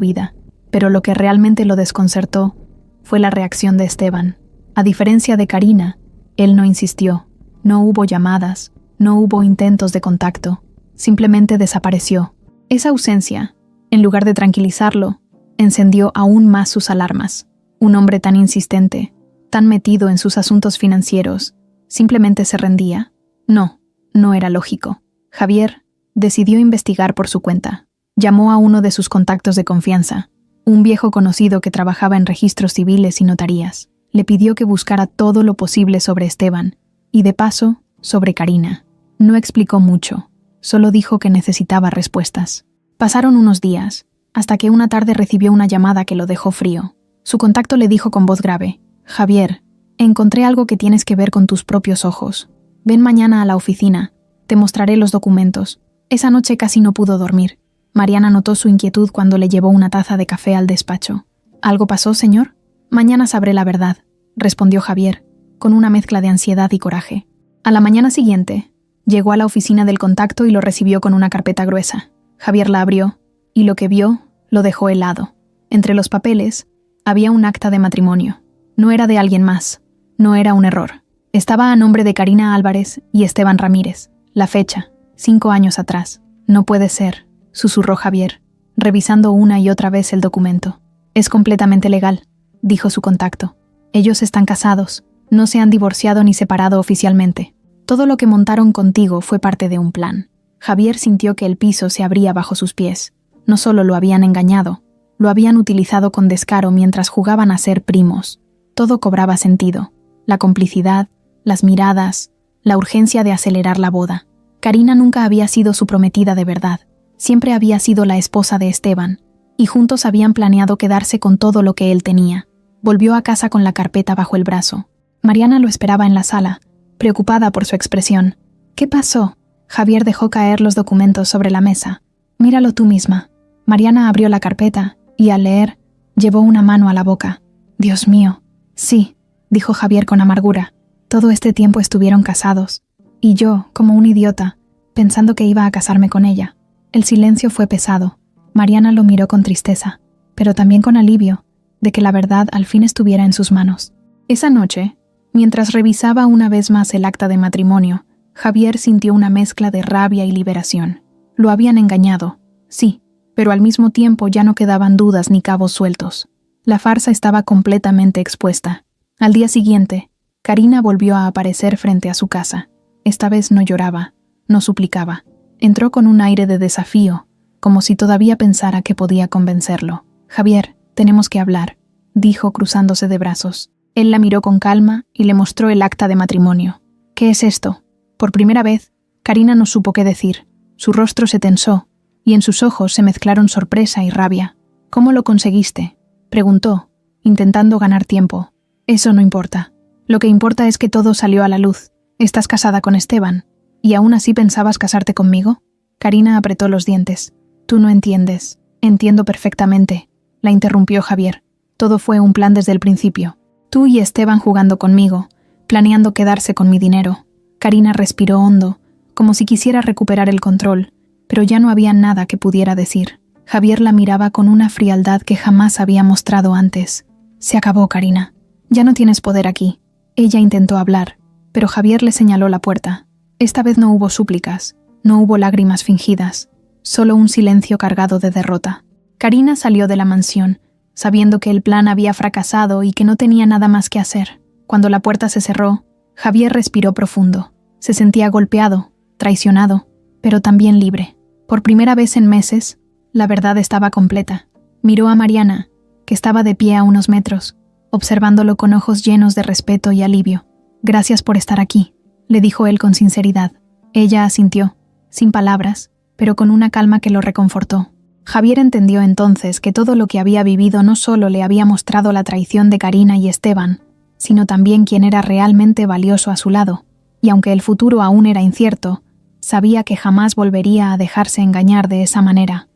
vida, pero lo que realmente lo desconcertó fue la reacción de Esteban. A diferencia de Karina, él no insistió, no hubo llamadas, no hubo intentos de contacto, simplemente desapareció. Esa ausencia, en lugar de tranquilizarlo, encendió aún más sus alarmas. Un hombre tan insistente, tan metido en sus asuntos financieros, simplemente se rendía. No, no era lógico. Javier decidió investigar por su cuenta. Llamó a uno de sus contactos de confianza, un viejo conocido que trabajaba en registros civiles y notarías. Le pidió que buscara todo lo posible sobre Esteban y, de paso, sobre Karina. No explicó mucho, solo dijo que necesitaba respuestas. Pasaron unos días, hasta que una tarde recibió una llamada que lo dejó frío. Su contacto le dijo con voz grave: «Javier, encontré algo que tienes que ver con tus propios ojos. Ven mañana a la oficina, te mostraré los documentos». Esa noche casi no pudo dormir. Mariana notó su inquietud cuando le llevó una taza de café al despacho. «¿Algo pasó, señor?» «Mañana sabré la verdad», respondió Javier, con una mezcla de ansiedad y coraje. A la mañana siguiente, llegó a la oficina del contacto y lo recibió con una carpeta gruesa. Javier la abrió, y lo que vio lo dejó helado. Entre los papeles había un acta de matrimonio. No era de alguien más, no era un error. Estaba a nombre de Karina Álvarez y Esteban Ramírez. La fecha, 5 años atrás. «No puede ser», susurró Javier, revisando una y otra vez el documento. «Es completamente legal», dijo su contacto. «Ellos están casados. No se han divorciado ni separado oficialmente. Todo lo que montaron contigo fue parte de un plan. Javier sintió que el piso se abría bajo sus pies. No solo lo habían engañado, lo habían utilizado con descaro mientras jugaban a ser primos. Todo cobraba sentido. La complicidad, las miradas, la urgencia de acelerar la boda. Karina nunca había sido su prometida de verdad. Siempre había sido la esposa de Esteban, y juntos habían planeado quedarse con todo lo que él tenía. Volvió a casa con la carpeta bajo el brazo. Mariana lo esperaba en la sala, preocupada por su expresión. ¿Qué pasó? Javier dejó caer los documentos sobre la mesa. Míralo tú misma. Mariana abrió la carpeta y, al leer, llevó una mano a la boca. Dios mío. Sí, dijo Javier con amargura. Todo este tiempo estuvieron casados. Y yo, como un idiota, pensando que iba a casarme con ella. El silencio fue pesado. Mariana lo miró con tristeza, pero también con alivio, de que la verdad al fin estuviera en sus manos. Esa noche, mientras revisaba una vez más el acta de matrimonio, Javier sintió una mezcla de rabia y liberación. Lo habían engañado, sí, pero al mismo tiempo ya no quedaban dudas ni cabos sueltos. La farsa estaba completamente expuesta. Al día siguiente, Karina volvió a aparecer frente a su casa. Esta vez no lloraba, no suplicaba. Entró con un aire de desafío, como si todavía pensara que podía convencerlo. Javier, tenemos que hablar, dijo cruzándose de brazos. Él la miró con calma y le mostró el acta de matrimonio. ¿Qué es esto? Por primera vez, Karina no supo qué decir. Su rostro se tensó, y en sus ojos se mezclaron sorpresa y rabia. ¿Cómo lo conseguiste?, preguntó, intentando ganar tiempo. Eso no importa. Lo que importa es que todo salió a la luz. Estás casada con Esteban, ¿y aún así pensabas casarte conmigo? Karina apretó los dientes. Tú no entiendes. Entiendo perfectamente, la interrumpió Javier. Todo fue un plan desde el principio. Tú y Esteban jugando conmigo, planeando quedarse con mi dinero. Karina respiró hondo, como si quisiera recuperar el control, pero ya no había nada que pudiera decir. Javier la miraba con una frialdad que jamás había mostrado antes. Se acabó, Karina. Ya no tienes poder aquí. Ella intentó hablar, pero Javier le señaló la puerta. Esta vez no hubo súplicas, no hubo lágrimas fingidas, solo un silencio cargado de derrota. Karina salió de la mansión, sabiendo que el plan había fracasado y que no tenía nada más que hacer. Cuando la puerta se cerró, Javier respiró profundo. Se sentía golpeado, traicionado, pero también libre. Por primera vez en meses, la verdad estaba completa. Miró a Mariana, que estaba de pie a unos metros, observándolo con ojos llenos de respeto y alivio. Gracias por estar aquí, le dijo él con sinceridad. Ella asintió, sin palabras, pero con una calma que lo reconfortó. Javier entendió entonces que todo lo que había vivido no solo le había mostrado la traición de Karina y Esteban, sino también quién era realmente valioso a su lado, y aunque el futuro aún era incierto, sabía que jamás volvería a dejarse engañar de esa manera.